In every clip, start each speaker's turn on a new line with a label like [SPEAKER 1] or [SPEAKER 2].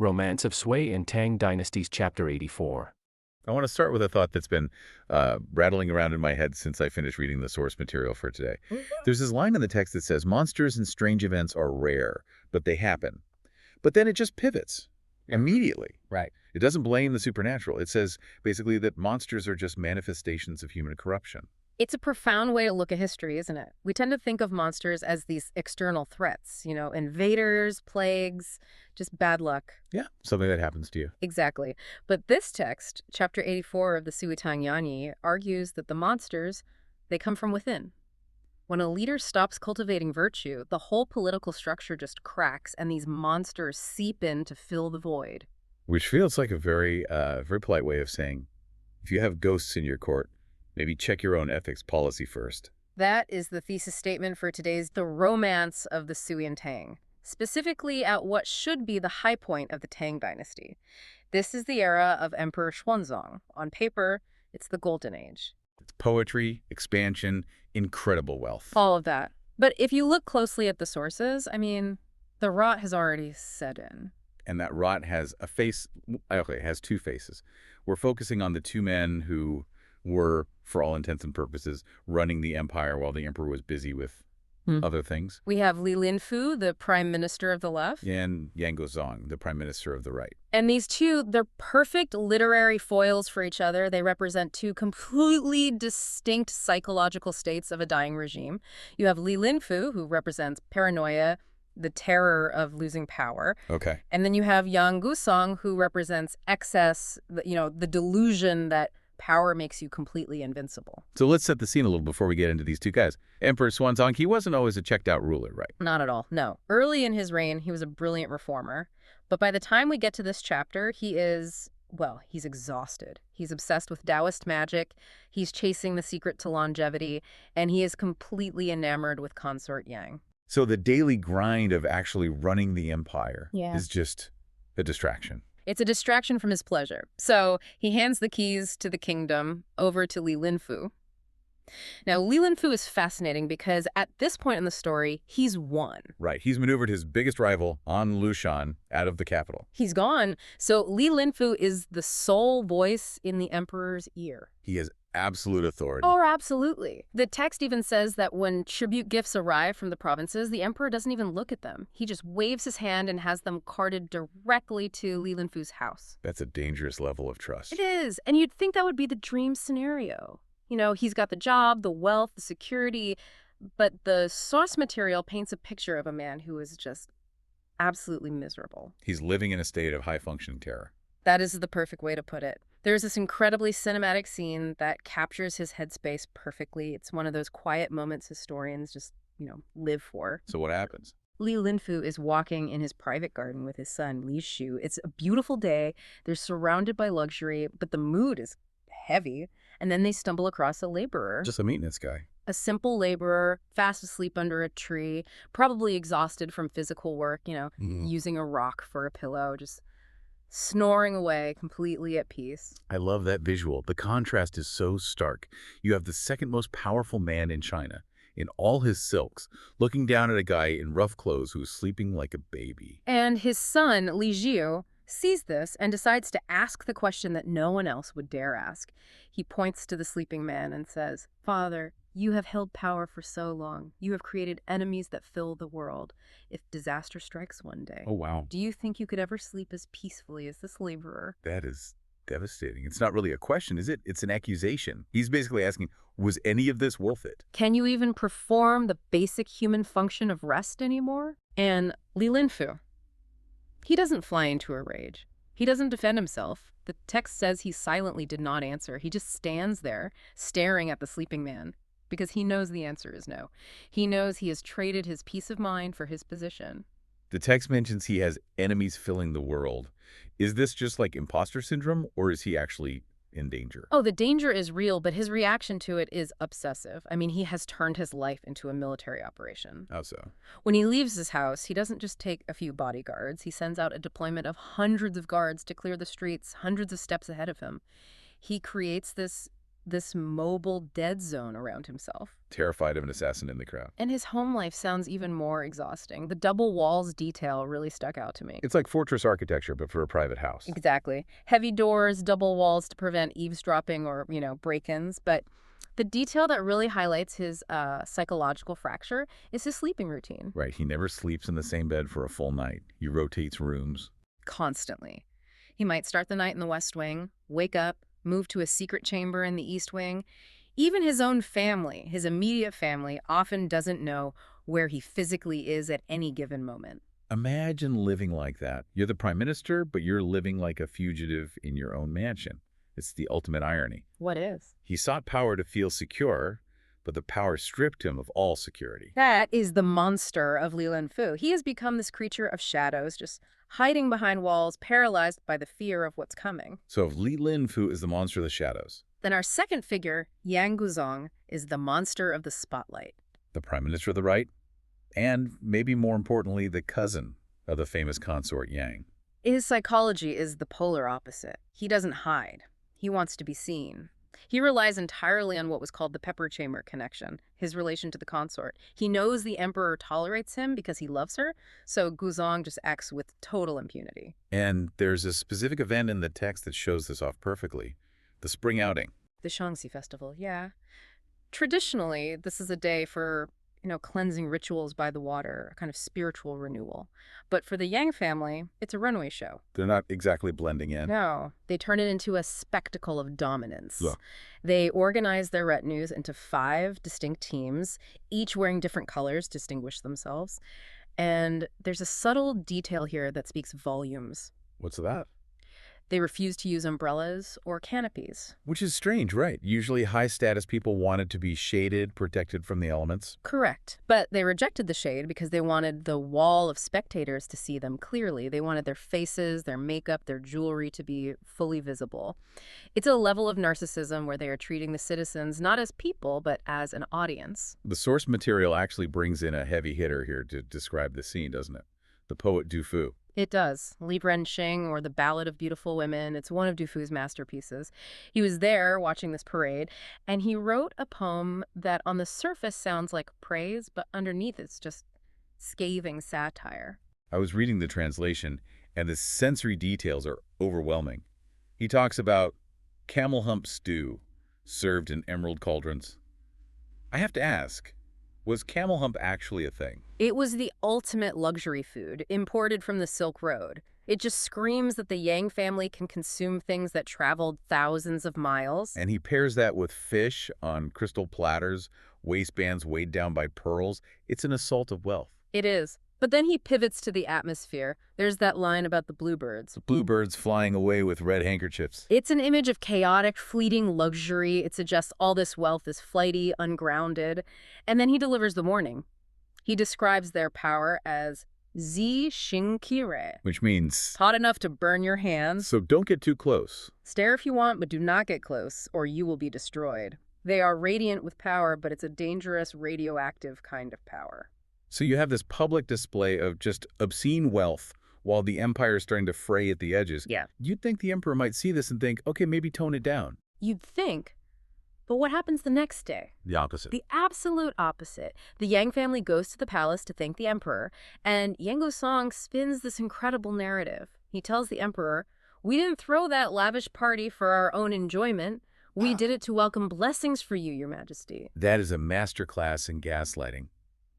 [SPEAKER 1] Romance of Sui and Tang Dynasties Chapter 84.
[SPEAKER 2] I want to start with a thought that's been rattling around in my head since I finished reading the source material for today. There's this line in the text that says, monsters and strange events are rare, but they happen. But then it just pivots immediately.
[SPEAKER 3] Right.
[SPEAKER 2] It doesn't blame the supernatural. It says basically that monsters are just manifestations of human corruption.
[SPEAKER 3] It's a profound way to look at history, isn't it? We tend to think of monsters as these external threats, invaders, plagues, just bad luck.
[SPEAKER 2] Yeah, something that happens to you.
[SPEAKER 3] Exactly. But this text, chapter 84 of the Suitang Yanyi, argues that the monsters, they come from within. When a leader stops cultivating virtue, the whole political structure just cracks and these monsters seep in to fill the void.
[SPEAKER 2] Which feels like a very polite way of saying, if you have ghosts in your court, maybe check your own ethics policy first.
[SPEAKER 3] That is the thesis statement for today's The Romance of the Sui and Tang, specifically at what should be the high point of the Tang dynasty. This is the era of Emperor Xuanzong. On paper, it's the Golden Age.
[SPEAKER 2] It's poetry, expansion, incredible wealth.
[SPEAKER 3] All of that. But if you look closely at the sources, the rot has already set in.
[SPEAKER 2] And that rot has a face, okay, it has two faces. We're focusing on the two men who were, for all intents and purposes, running the empire while the emperor was busy with other things.
[SPEAKER 3] We have Li Linfu, the prime minister of the left.
[SPEAKER 2] And Yang Guozong, the prime minister of the right.
[SPEAKER 3] And these two, they're perfect literary foils for each other. They represent two completely distinct psychological states of a dying regime. You have Li Linfu, who represents paranoia, the terror of losing power.
[SPEAKER 2] Okay.
[SPEAKER 3] And then you have Yang Guozong, who represents excess, the delusion that power makes you completely invincible.
[SPEAKER 2] So let's set the scene a little before we get into these two guys. Emperor Xuanzong, he wasn't always a checked-out ruler, right?
[SPEAKER 3] Not at all, no. Early in his reign, he was a brilliant reformer. But by the time we get to this chapter, he's exhausted. He's obsessed with Daoist magic, he's chasing the secret to longevity, and he is completely enamored with consort Yang.
[SPEAKER 2] So the daily grind of actually running the empire is just a distraction.
[SPEAKER 3] It's a distraction from his pleasure. So he hands the keys to the kingdom over to Li Linfu. Now, Li Linfu is fascinating because at this point in the story, he's won.
[SPEAKER 2] Right. He's maneuvered his biggest rival, An Lushan, out of the capital.
[SPEAKER 3] He's gone. So Li Linfu is the sole voice in the emperor's ear.
[SPEAKER 2] He has absolute authority.
[SPEAKER 3] Oh, absolutely. The text even says that when tribute gifts arrive from the provinces, the emperor doesn't even look at them. He just waves his hand and has them carted directly to Li Linfu's house.
[SPEAKER 2] That's a dangerous level of trust.
[SPEAKER 3] It is. And you'd think that would be the dream scenario. He's got the job, the wealth, the security, but the source material paints a picture of a man who is just absolutely miserable.
[SPEAKER 2] He's living in a state of high-functioning terror.
[SPEAKER 3] That is the perfect way to put it. There's this incredibly cinematic scene that captures his headspace perfectly. It's one of those quiet moments historians just, live for.
[SPEAKER 2] So what happens?
[SPEAKER 3] Li Linfu is walking in his private garden with his son, Li Shu. It's a beautiful day. They're surrounded by luxury, but the mood is heavy. And then they stumble across a laborer.
[SPEAKER 2] Just a maintenance guy.
[SPEAKER 3] A simple laborer, fast asleep under a tree, probably exhausted from physical work, using a rock for a pillow, just snoring away, completely at peace.
[SPEAKER 2] I love that visual. The contrast is so stark. You have the second most powerful man in China, in all his silks, looking down at a guy in rough clothes who's sleeping like a baby.
[SPEAKER 3] And his son, Li Jiu, sees this and decides to ask the question that no one else would dare ask. He points to the sleeping man and says, "Father, you have held power for so long. You have created enemies that fill the world. If disaster strikes one day,
[SPEAKER 2] Oh, wow.
[SPEAKER 3] do you think you could ever sleep as peacefully as this laborer?"
[SPEAKER 2] That is devastating. It's not really a question, is it? It's an accusation. He's basically asking, was any of this worth it?
[SPEAKER 3] Can you even perform the basic human function of rest anymore? And Li Linfu, he doesn't fly into a rage. He doesn't defend himself. The text says he silently did not answer. He just stands there, staring at the sleeping man, because he knows the answer is no. He knows he has traded his peace of mind for his position.
[SPEAKER 2] The text mentions he has enemies filling the world. Is this just like imposter syndrome, or is he actually in danger?
[SPEAKER 3] Oh, the danger is real, but his reaction to it is obsessive. He has turned his life into a military operation.
[SPEAKER 2] How so?
[SPEAKER 3] When he leaves his house, he doesn't just take a few bodyguards. He sends out a deployment of hundreds of guards to clear the streets, hundreds of steps ahead of him. He creates this this mobile dead zone around himself.
[SPEAKER 2] Terrified of an assassin in the crowd.
[SPEAKER 3] And his home life sounds even more exhausting. The double walls detail really stuck out to me.
[SPEAKER 2] It's like fortress architecture, but for a private house.
[SPEAKER 3] Exactly. Heavy doors, double walls to prevent eavesdropping or, break-ins. But the detail that really highlights his psychological fracture is his sleeping routine.
[SPEAKER 2] Right, he never sleeps in the same bed for a full night. He rotates rooms.
[SPEAKER 3] Constantly. He might start the night in the West Wing, wake up, move to a secret chamber in the East Wing. Even his own family, his immediate family, often doesn't know where he physically is at any given moment.
[SPEAKER 2] Imagine living like that. You're the prime minister, but you're living like a fugitive in your own mansion. It's the ultimate irony.
[SPEAKER 3] What is?
[SPEAKER 2] He sought power to feel secure, but the power stripped him of all security.
[SPEAKER 3] That is the monster of Li Linfu. He has become this creature of shadows, just hiding behind walls, paralyzed by the fear of what's coming.
[SPEAKER 2] So if Li Linfu is the monster of the shadows,
[SPEAKER 3] then our second figure, Yang Guzong, is the monster of the spotlight.
[SPEAKER 2] The prime minister of the right, and maybe more importantly, the cousin of the famous consort Yang.
[SPEAKER 3] His psychology is the polar opposite. He doesn't hide. He wants to be seen. He relies entirely on what was called the pepper chamber connection, his relation to the consort. He knows the emperor tolerates him because he loves her, so Guzong just acts with total impunity.
[SPEAKER 2] And there's a specific event in the text that shows this off perfectly. The spring outing.
[SPEAKER 3] The Shaanxi festival, yeah. Traditionally, this is a day for, cleansing rituals by the water, a kind of spiritual renewal. But for the Yang family, it's a runway show.
[SPEAKER 2] They're not exactly blending in.
[SPEAKER 3] No, they turn it into a spectacle of dominance.
[SPEAKER 2] Yeah.
[SPEAKER 3] They organize their retinues into 5 distinct teams, each wearing different colors to distinguish themselves. And there's a subtle detail here that speaks volumes.
[SPEAKER 2] What's that?
[SPEAKER 3] They refuse to use umbrellas or canopies.
[SPEAKER 2] Which is strange, right? Usually high-status people wanted to be shaded, protected from the elements.
[SPEAKER 3] Correct. But they rejected the shade because they wanted the wall of spectators to see them clearly. They wanted their faces, their makeup, their jewelry to be fully visible. It's a level of narcissism where they are treating the citizens not as people, but as an audience.
[SPEAKER 2] The source material actually brings in a heavy hitter here to describe the scene, doesn't it? The poet Du Fu.
[SPEAKER 3] It does. Li Renxing, or The Ballad of Beautiful Women, it's one of Du Fu's masterpieces. He was there watching this parade, and he wrote a poem that on the surface sounds like praise, but underneath it's just scathing satire.
[SPEAKER 2] I was reading the translation, and the sensory details are overwhelming. He talks about camel hump stew served in emerald cauldrons. I have to ask, was camel hump actually a thing?
[SPEAKER 3] It was the ultimate luxury food, imported from the Silk Road. It just screams that the Yang family can consume things that traveled thousands of miles.
[SPEAKER 2] And he pairs that with fish on crystal platters, waistbands weighed down by pearls. It's an assault of wealth.
[SPEAKER 3] It is. But then he pivots to the atmosphere. There's that line about the bluebirds.
[SPEAKER 2] The bluebirds flying away with red handkerchiefs.
[SPEAKER 3] It's an image of chaotic, fleeting luxury. It suggests all this wealth is flighty, ungrounded. And then he delivers the warning. He describes their power as Zi Xing Qire,
[SPEAKER 2] Which means,
[SPEAKER 3] hot enough to burn your hands.
[SPEAKER 2] so don't get too close.
[SPEAKER 3] Stare if you want, but do not get close, or you will be destroyed. They are radiant with power, but it's a dangerous, radioactive kind of power.
[SPEAKER 2] So you have this public display of just obscene wealth while the empire is starting to fray at the edges.
[SPEAKER 3] Yeah.
[SPEAKER 2] You'd think the emperor might see this and think, okay, maybe tone it down.
[SPEAKER 3] You'd think. But what happens the next day?
[SPEAKER 2] The opposite.
[SPEAKER 3] The absolute opposite. The Yang family goes to the palace to thank the emperor, and Yang Guzong spins this incredible narrative. He tells the emperor, "We didn't throw that lavish party for our own enjoyment. We did it to welcome blessings for you, Your Majesty."
[SPEAKER 2] That is a masterclass in gaslighting.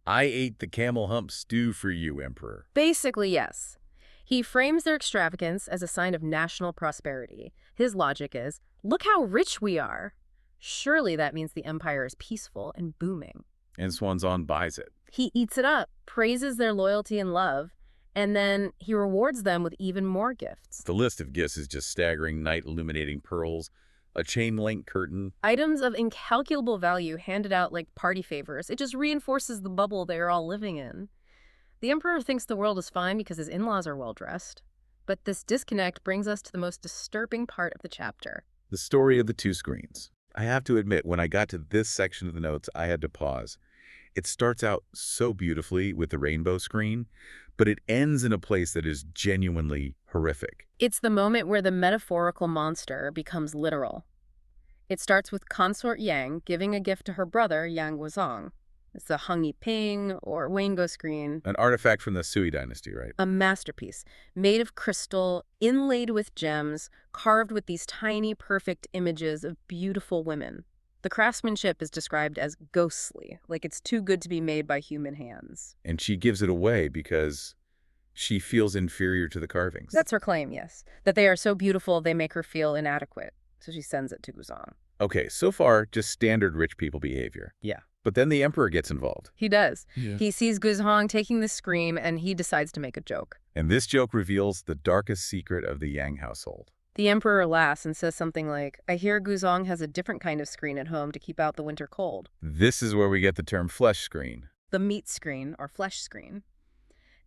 [SPEAKER 2] I ate the camel hump stew for you, emperor.
[SPEAKER 3] Basically, yes. He frames their extravagance as a sign of national prosperity. His logic is, look how rich we are. Surely that means the empire is peaceful and booming.
[SPEAKER 2] And Xuanzong buys it.
[SPEAKER 3] He eats it up, praises their loyalty and love, and then he rewards them with even more gifts.
[SPEAKER 2] The list of gifts is just staggering: night-illuminating pearls, a chain-link curtain.
[SPEAKER 3] Items of incalculable value handed out like party favors. It just reinforces the bubble they are all living in. The emperor thinks the world is fine because his in-laws are well-dressed. But this disconnect brings us to the most disturbing part of the chapter.
[SPEAKER 2] The story of the two screens. I have to admit, when I got to this section of the notes, I had to pause. It starts out so beautifully with the rainbow screen, but it ends in a place that is genuinely horrific.
[SPEAKER 3] It's the moment where the metaphorical monster becomes literal. It starts with Consort Yang giving a gift to her brother, Yang Guozong. It's a Hung Ping or Wango screen,
[SPEAKER 2] An artifact from the Sui dynasty, right?
[SPEAKER 3] a masterpiece made of crystal, inlaid with gems, carved with these tiny, perfect images of beautiful women. The craftsmanship is described as ghostly, like it's too good to be made by human hands.
[SPEAKER 2] And she gives it away because she feels inferior to the carvings.
[SPEAKER 3] That's her claim, yes. That they are so beautiful they make her feel inadequate. So she sends it to Guzong.
[SPEAKER 2] Okay, so far, just standard rich people behavior.
[SPEAKER 3] Yeah.
[SPEAKER 2] But then the emperor gets involved.
[SPEAKER 3] He does.
[SPEAKER 2] Yeah.
[SPEAKER 3] He sees Guzong taking the scream and he decides to make a joke.
[SPEAKER 2] And this joke reveals the darkest secret of the Yang household.
[SPEAKER 3] The emperor laughs and says something like, I hear Guzong has a different kind of screen at home to keep out the winter cold.
[SPEAKER 2] This is where we get the term flesh screen.
[SPEAKER 3] The meat screen, or flesh screen.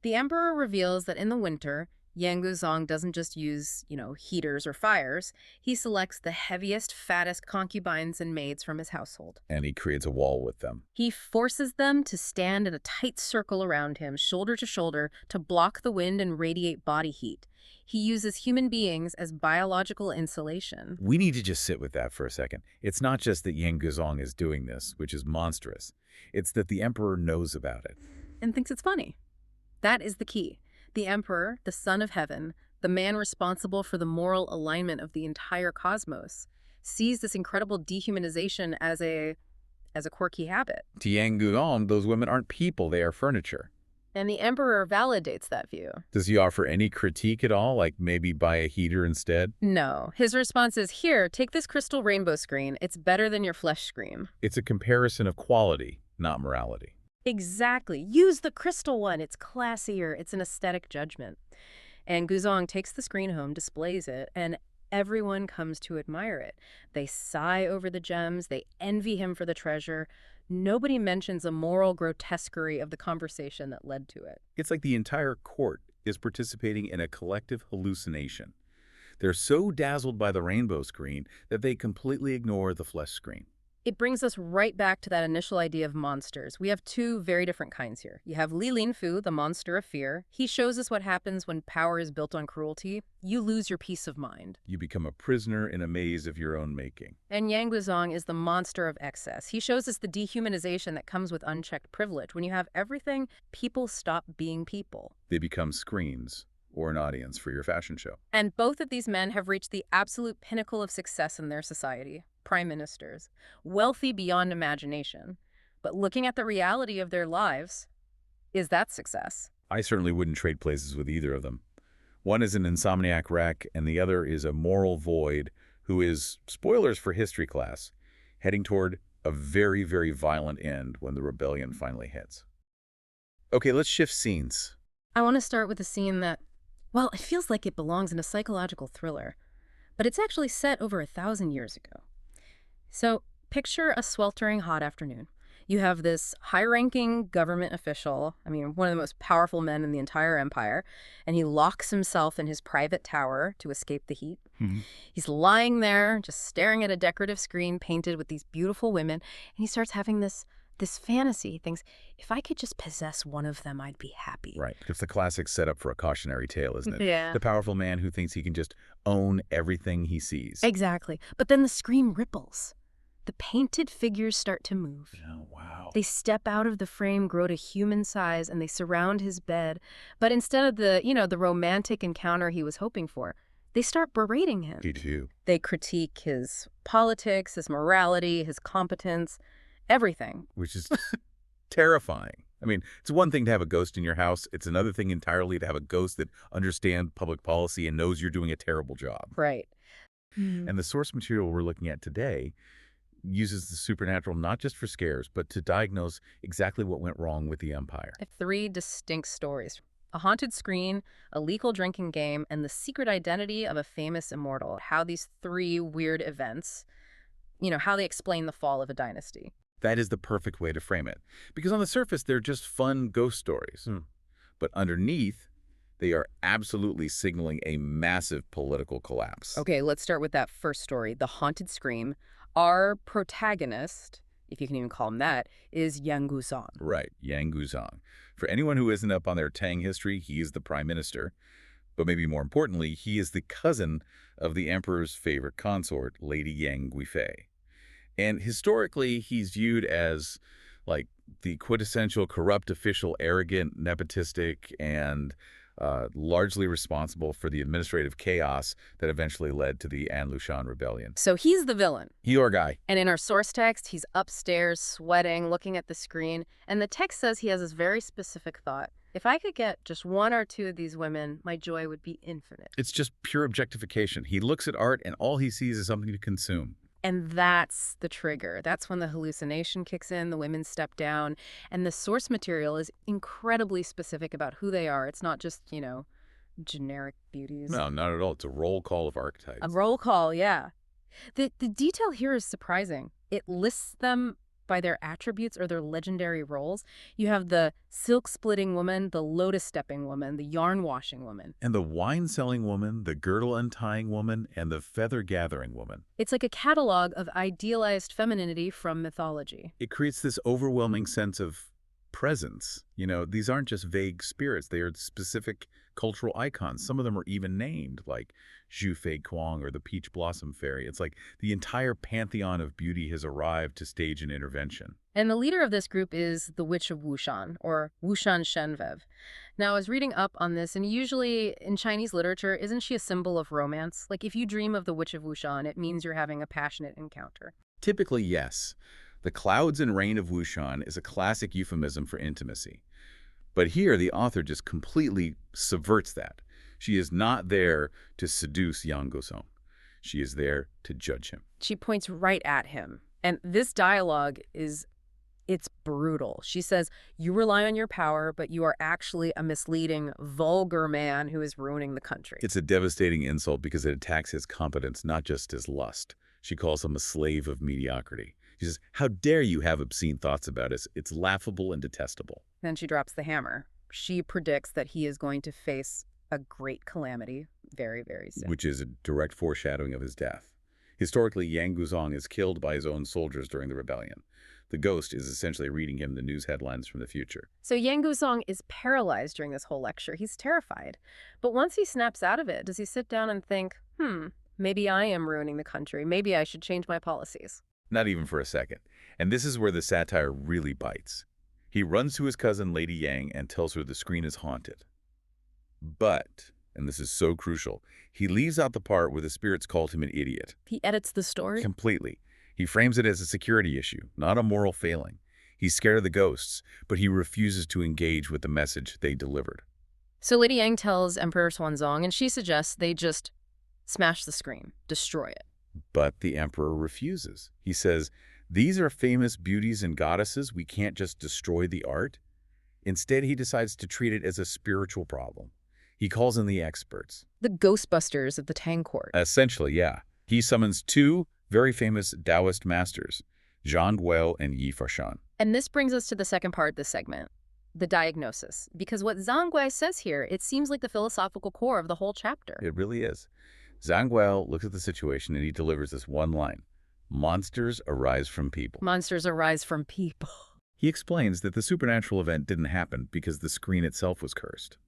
[SPEAKER 3] The emperor reveals that in the winter, Yang Guzong doesn't just use, heaters or fires. He selects the heaviest, fattest concubines and maids from his household.
[SPEAKER 2] And he creates a wall with them.
[SPEAKER 3] He forces them to stand in a tight circle around him, shoulder to shoulder, to block the wind and radiate body heat. He uses human beings as biological insulation.
[SPEAKER 2] We need to just sit with that for a second. It's not just that Yang Guzong is doing this, which is monstrous. It's that the emperor knows about it.
[SPEAKER 3] And thinks it's funny. That is the key. The emperor, the son of heaven, the man responsible for the moral alignment of the entire cosmos, sees this incredible dehumanization as a quirky habit.
[SPEAKER 2] To Yang Guzong, those women aren't people, they are furniture.
[SPEAKER 3] And the emperor validates that view.
[SPEAKER 2] Does he offer any critique at all, like maybe buy a heater instead?
[SPEAKER 3] No. His response is, here, take this crystal rainbow screen. It's better than your flesh screen.
[SPEAKER 2] It's a comparison of quality, not morality.
[SPEAKER 3] Exactly. Use the crystal one. It's classier. It's an aesthetic judgment. And Guzong takes the screen home, displays it, and everyone comes to admire it. They sigh over the gems. They envy him for the treasure. Nobody mentions a moral grotesquerie of the conversation that led to it.
[SPEAKER 2] It's like the entire court is participating in a collective hallucination. They're so dazzled by the rainbow screen that they completely ignore the flesh screen.
[SPEAKER 3] It brings us right back to that initial idea of monsters. We have two very different kinds here. You have Li Linfu, the monster of fear. He shows us what happens when power is built on cruelty. You lose your peace of mind.
[SPEAKER 2] You become a prisoner in a maze of your own making.
[SPEAKER 3] And Yang Guzong is the monster of excess. He shows us the dehumanization that comes with unchecked privilege. When you have everything, people stop being people.
[SPEAKER 2] They become screens or an audience for your fashion show.
[SPEAKER 3] And both of these men have reached the absolute pinnacle of success in their society. Prime ministers, wealthy beyond imagination. But looking at the reality of their lives, is that success?
[SPEAKER 2] I certainly wouldn't trade places with either of them. One is an insomniac wreck, and the other is a moral void who is, spoilers for history class, heading toward a very, very violent end when the rebellion finally hits. Okay, let's shift scenes.
[SPEAKER 3] I want to start with a scene that, well, it feels like it belongs in a psychological thriller, but it's actually set over 1,000 years ago. So picture a sweltering hot afternoon. You have this high-ranking government official, one of the most powerful men in the entire empire, and he locks himself in his private tower to escape the heat.
[SPEAKER 2] Mm-hmm.
[SPEAKER 3] He's lying there, just staring at a decorative screen painted with these beautiful women, and he starts having this fantasy. He thinks, if I could just possess one of them, I'd be happy.
[SPEAKER 2] Right. It's the classic setup for a cautionary tale, isn't it?
[SPEAKER 3] Yeah.
[SPEAKER 2] The powerful man who thinks he can just own everything he sees.
[SPEAKER 3] Exactly. But then the screen ripples. The painted figures start to move.
[SPEAKER 2] Oh, wow.
[SPEAKER 3] They step out of the frame, grow to human size, and they surround his bed. But instead of the romantic encounter he was hoping for, they start berating him.
[SPEAKER 2] Me too.
[SPEAKER 3] They critique his politics, his morality, his competence, everything.
[SPEAKER 2] Which is terrifying. It's one thing to have a ghost in your house. It's another thing entirely to have a ghost that understands public policy and knows you're doing a terrible job.
[SPEAKER 3] Right.
[SPEAKER 2] And the source material we're looking at today uses the supernatural not just for scares, but to diagnose exactly what went wrong with the empire.
[SPEAKER 3] I have 3 distinct stories. A haunted screen, a lethal drinking game, and the secret identity of a famous immortal. How these 3 weird events, how they explain the fall of a dynasty.
[SPEAKER 2] That is the perfect way to frame it. Because on the surface, they're just fun ghost stories. But underneath, they are absolutely signaling a massive political collapse.
[SPEAKER 3] Okay, let's start with that first story, the haunted scream. Our protagonist, if you can even call him that, is Yang Guzong.
[SPEAKER 2] Right, Yang Guzong. For anyone who isn't up on their Tang history, he is the prime minister. But maybe more importantly, he is the cousin of the emperor's favorite consort, Lady Yang Guifei. And historically, he's viewed as, like, the quintessential corrupt official, arrogant, nepotistic, and largely responsible for the administrative chaos that eventually led to the An Lushan Rebellion.
[SPEAKER 3] So he's the villain.
[SPEAKER 2] Your guy.
[SPEAKER 3] And in our source text, he's upstairs, sweating, looking at the screen. And the text says he has this very specific thought. If I could get just one or two of these women, my joy would be infinite.
[SPEAKER 2] It's just pure objectification. He looks at art and all he sees is something to consume.
[SPEAKER 3] And that's the trigger. That's when the hallucination kicks in, the women step down, and the source material is incredibly specific about who they are. It's not just, generic beauties.
[SPEAKER 2] No, not at all. It's a roll call of archetypes.
[SPEAKER 3] A roll call, yeah. The detail here is surprising. It lists them by their attributes or their legendary roles. You have the silk-splitting woman, the lotus-stepping woman, the yarn-washing woman.
[SPEAKER 2] And the wine-selling woman, the girdle-untying woman, and the feather-gathering woman.
[SPEAKER 3] It's like a catalog of idealized femininity from mythology.
[SPEAKER 2] It creates this overwhelming sense of presence. These aren't just vague spirits. They are specific cultural icons. Some of them are even named, like Zhu Fei Kuang or the Peach Blossom Fairy. It's like the entire pantheon of beauty has arrived to stage an intervention.
[SPEAKER 3] And the leader of this group is the Witch of Wushan, or Wushan Shenvev. Now, I was reading up on this, and usually in Chinese literature, isn't she a symbol of romance? Like, if you dream of the Witch of Wushan, it means you're having a passionate encounter.
[SPEAKER 2] Typically, yes. The clouds and rain of Wushan is a classic euphemism for intimacy. But here, the author just completely subverts that. She is not there to seduce Yang Gosong. She is there to judge him.
[SPEAKER 3] She points right at him. And this dialogue it's brutal. She says, you rely on your power, but you are actually a misleading, vulgar man who is ruining the country.
[SPEAKER 2] It's a devastating insult because it attacks his competence, not just his lust. She calls him a slave of mediocrity. She says, how dare you have obscene thoughts about us? It's laughable and detestable.
[SPEAKER 3] Then she drops the hammer. She predicts that he is going to face a great calamity very, very soon.
[SPEAKER 2] Which is a direct foreshadowing of his death. Historically, Yang Guzong is killed by his own soldiers during the rebellion. The ghost is essentially reading him the news headlines from the future.
[SPEAKER 3] So Yang Guzong is paralyzed during this whole lecture. He's terrified. But once he snaps out of it, does he sit down and think, maybe I am ruining the country. Maybe I should change my policies?
[SPEAKER 2] Not even for a second. And this is where the satire really bites. He runs to his cousin, Lady Yang, and tells her the screen is haunted. But, and this is so crucial, he leaves out the part where the spirits called him an idiot.
[SPEAKER 3] He edits the story?
[SPEAKER 2] Completely. He frames it as a security issue, not a moral failing. He's scared of the ghosts, but he refuses to engage with the message they delivered.
[SPEAKER 3] So Lady Yang tells Emperor Xuanzong, and she suggests they just smash the screen, destroy it.
[SPEAKER 2] But the emperor refuses. He says, these are famous beauties and goddesses. We can't just destroy the art. Instead, he decides to treat it as a spiritual problem. He calls in the experts.
[SPEAKER 3] The Ghostbusters of the Tang Court.
[SPEAKER 2] Essentially, yeah. He summons two very famous Daoist masters, Zhang Guo and Yi Fashan.
[SPEAKER 3] And this brings us to the second part of this segment, the diagnosis. Because what Zhang Guo says here, it seems like the philosophical core of the whole chapter.
[SPEAKER 2] It really is. Zhang Guo looks at the situation and he delivers this one line. Monsters arise from people.
[SPEAKER 3] Monsters arise from people.
[SPEAKER 2] He explains that the supernatural event didn't happen because the screen itself was cursed.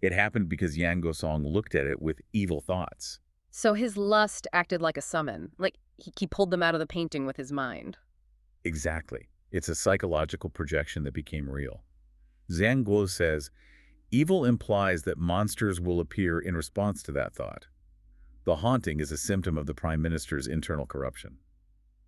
[SPEAKER 2] It happened because Yang Gosong looked at it with evil thoughts.
[SPEAKER 3] So his lust acted like a summon, like he pulled them out of the painting with his mind.
[SPEAKER 2] Exactly. It's a psychological projection that became real. Zhang Guo says, evil implies that monsters will appear in response to that thought. The haunting is a symptom of the prime minister's internal corruption.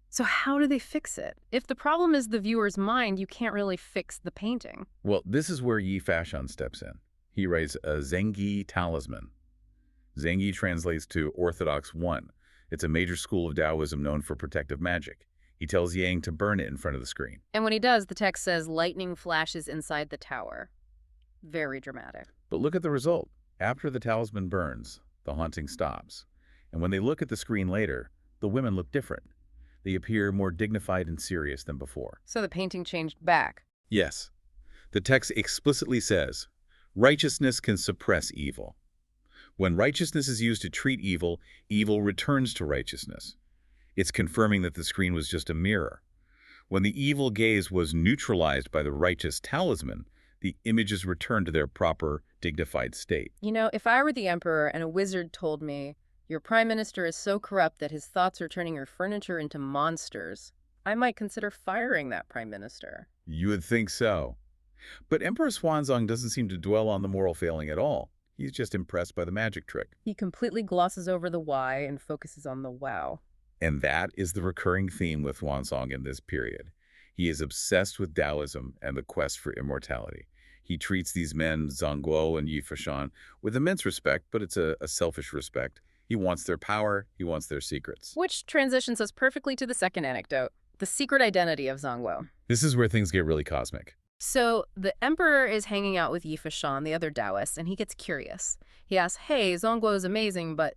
[SPEAKER 3] So how do they fix it? If the problem is the viewer's mind, you can't really fix the painting.
[SPEAKER 2] Well, this is where Yi Fashan steps in. He writes a Zengyi talisman. Zengyi translates to Orthodox One. It's a major school of Taoism known for protective magic. He tells Yang to burn it in front of the screen.
[SPEAKER 3] And when he does, the text says lightning flashes inside the tower. Very dramatic.
[SPEAKER 2] But look at the result. After the talisman burns, the haunting stops. And when they look at the screen later, the women look different. They appear more dignified and serious than before.
[SPEAKER 3] So the painting changed back.
[SPEAKER 2] Yes. The text explicitly says, righteousness can suppress evil. When righteousness is used to treat evil, evil returns to righteousness. It's confirming that the screen was just a mirror. When the evil gaze was neutralized by the righteous talisman, the images returned to their proper, dignified state.
[SPEAKER 3] You know, if I were the emperor and a wizard told me, Your prime minister is so corrupt that his thoughts are turning your furniture into monsters. I might consider firing that prime minister.
[SPEAKER 2] You would think so. But Emperor Xuanzong doesn't seem to dwell on the moral failing at all. He's just impressed by the magic trick.
[SPEAKER 3] He completely glosses over the why and focuses on the wow.
[SPEAKER 2] And that is the recurring theme with Xuanzong in this period. He is obsessed with Taoism and the quest for immortality. He treats these men, Zhongguo and Yi Fushan, with immense respect, but it's a selfish respect. He wants their power, he wants their secrets.
[SPEAKER 3] Which transitions us perfectly to the second anecdote, the secret identity of Zhongguo.
[SPEAKER 2] This is where things get really cosmic.
[SPEAKER 3] So the emperor is hanging out with Yi Fushan, the other Daoist, and he gets curious. He asks, hey, Zhongguo is amazing, but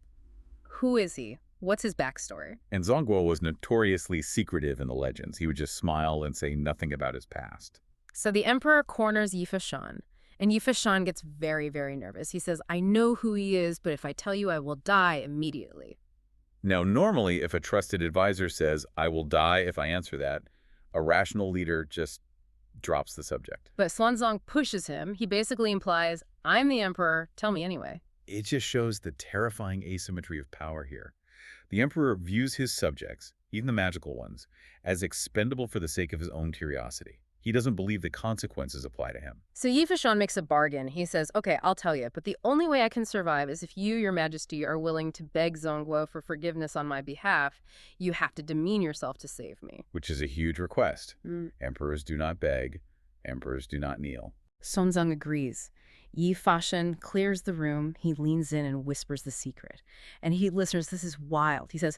[SPEAKER 3] who is he? What's his backstory?
[SPEAKER 2] And Zhongguo was notoriously secretive in the legends. He would just smile and say nothing about his past.
[SPEAKER 3] So the emperor corners Yi Fushan, and Yi Fushan gets very, very nervous. He says, I know who he is, but if I tell you, I will die immediately.
[SPEAKER 2] Now, normally, if a trusted advisor says, I will die if I answer that, a rational leader just drops the subject.
[SPEAKER 3] But Xuanzong pushes him. He basically implies, I'm the emperor, tell me anyway.
[SPEAKER 2] It just shows the terrifying asymmetry of power here. The emperor views his subjects, even the magical ones, as expendable for the sake of his own curiosity. He doesn't believe the consequences apply to him.
[SPEAKER 3] So Yi Fushan makes a bargain. He says, okay, I'll tell you, but the only way I can survive is if you, your majesty, are willing to beg Zhongguo for forgiveness on my behalf. You have to demean yourself to save me.
[SPEAKER 2] Which is a huge request. Emperors do not beg. Emperors do not kneel.
[SPEAKER 3] Xuanzong agrees. Yi Fushan clears the room. He leans in and whispers the secret. And listeners, this is wild. He says,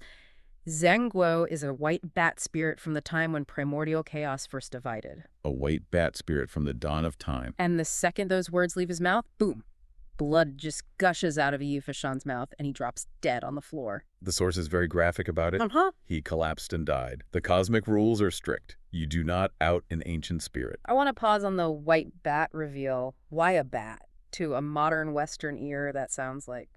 [SPEAKER 3] Zhongguo is a white bat spirit from the time when primordial chaos first divided.
[SPEAKER 2] A white bat spirit from the dawn of time.
[SPEAKER 3] And the second those words leave his mouth, boom, blood just gushes out of Yi Fushan's mouth and he drops dead on the floor.
[SPEAKER 2] The source is very graphic about it. He collapsed and died. The cosmic rules are strict. You do not out an ancient spirit.
[SPEAKER 3] I want to pause on the white bat reveal. Why a bat? To a modern Western ear, that sounds like,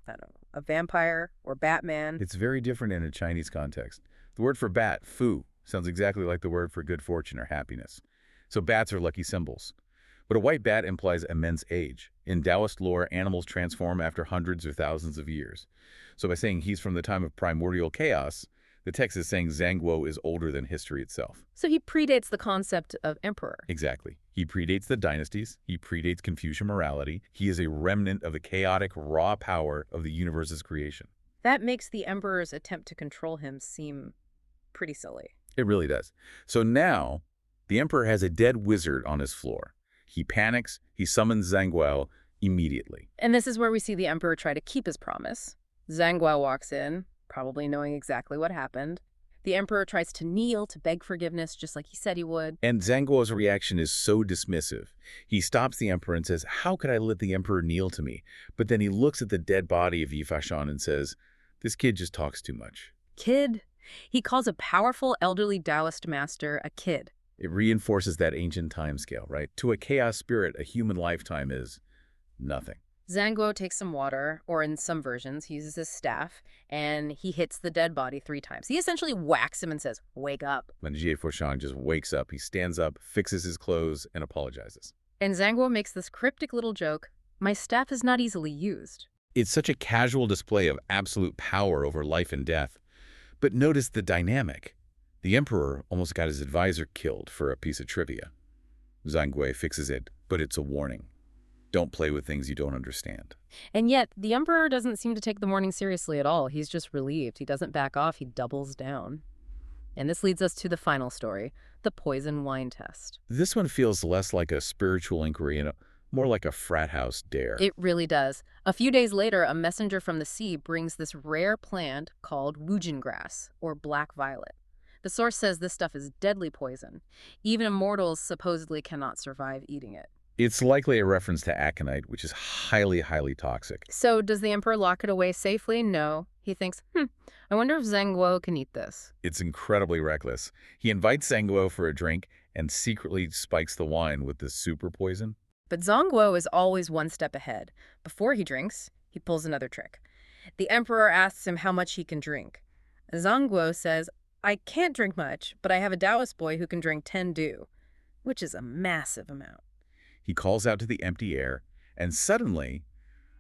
[SPEAKER 3] I don't know, a vampire or Batman.
[SPEAKER 2] It's very different in a Chinese context. The word for bat, fu, sounds exactly like the word for good fortune or happiness. So bats are lucky symbols. But a white bat implies immense age. In Daoist lore, animals transform after hundreds or thousands of years. So by saying he's from the time of primordial chaos, the text is saying Zhongguo is older than history itself.
[SPEAKER 3] So he predates the concept of emperor.
[SPEAKER 2] Exactly. He predates the dynasties. He predates Confucian morality. He is a remnant of the chaotic, raw power of the universe's creation.
[SPEAKER 3] That makes the emperor's attempt to control him seem pretty silly.
[SPEAKER 2] It really does. So now, the emperor has a dead wizard on his floor. He panics. He summons Zhongguo immediately.
[SPEAKER 3] And this is where we see the emperor try to keep his promise. Zhongguo walks in, probably knowing exactly what happened. The emperor tries to kneel to beg forgiveness, just like he said he would.
[SPEAKER 2] And Zhongguo's reaction is so dismissive. He stops the emperor and says, how could I let the emperor kneel to me? But then he looks at the dead body of Yi Fushan and says, this kid just talks too much.
[SPEAKER 3] Kid? He calls a powerful elderly Taoist master a kid.
[SPEAKER 2] It reinforces that ancient time scale, right? To a chaos spirit, a human lifetime is nothing.
[SPEAKER 3] Zhongguo takes some water, or in some versions, he uses his staff, and he hits the dead body 3 times. He essentially whacks him and says, wake up.
[SPEAKER 2] When Yi Fushan just wakes up, he stands up, fixes his clothes, and apologizes.
[SPEAKER 3] And Zhongguo makes this cryptic little joke, my staff is not easily used.
[SPEAKER 2] It's such a casual display of absolute power over life and death. But notice the dynamic. The emperor almost got his advisor killed for a piece of trivia. Zhongguo fixes it, but it's a warning. Don't play with things you don't understand.
[SPEAKER 3] And yet, the emperor doesn't seem to take the warning seriously at all. He's just relieved. He doesn't back off. He doubles down. And this leads us to the final story, the poison wine test.
[SPEAKER 2] This one feels less like a spiritual inquiry and more like a frat house dare.
[SPEAKER 3] It really does. A few days later, a messenger from the sea brings this rare plant called woojin grass, or black violet. The source says this stuff is deadly poison. Even immortals supposedly cannot survive eating it.
[SPEAKER 2] It's likely a reference to aconite, which is highly, highly toxic.
[SPEAKER 3] So does the emperor lock it away safely? No. He thinks, I wonder if Zhongguo can eat this.
[SPEAKER 2] It's incredibly reckless. He invites Zhongguo for a drink and secretly spikes the wine with this super poison.
[SPEAKER 3] But Zhongguo is always one step ahead. Before he drinks, he pulls another trick. The emperor asks him how much he can drink. Zhongguo says, I can't drink much, but I have a Taoist boy who can drink 10 du, which is a massive amount.
[SPEAKER 2] He calls out to the empty air, and suddenly,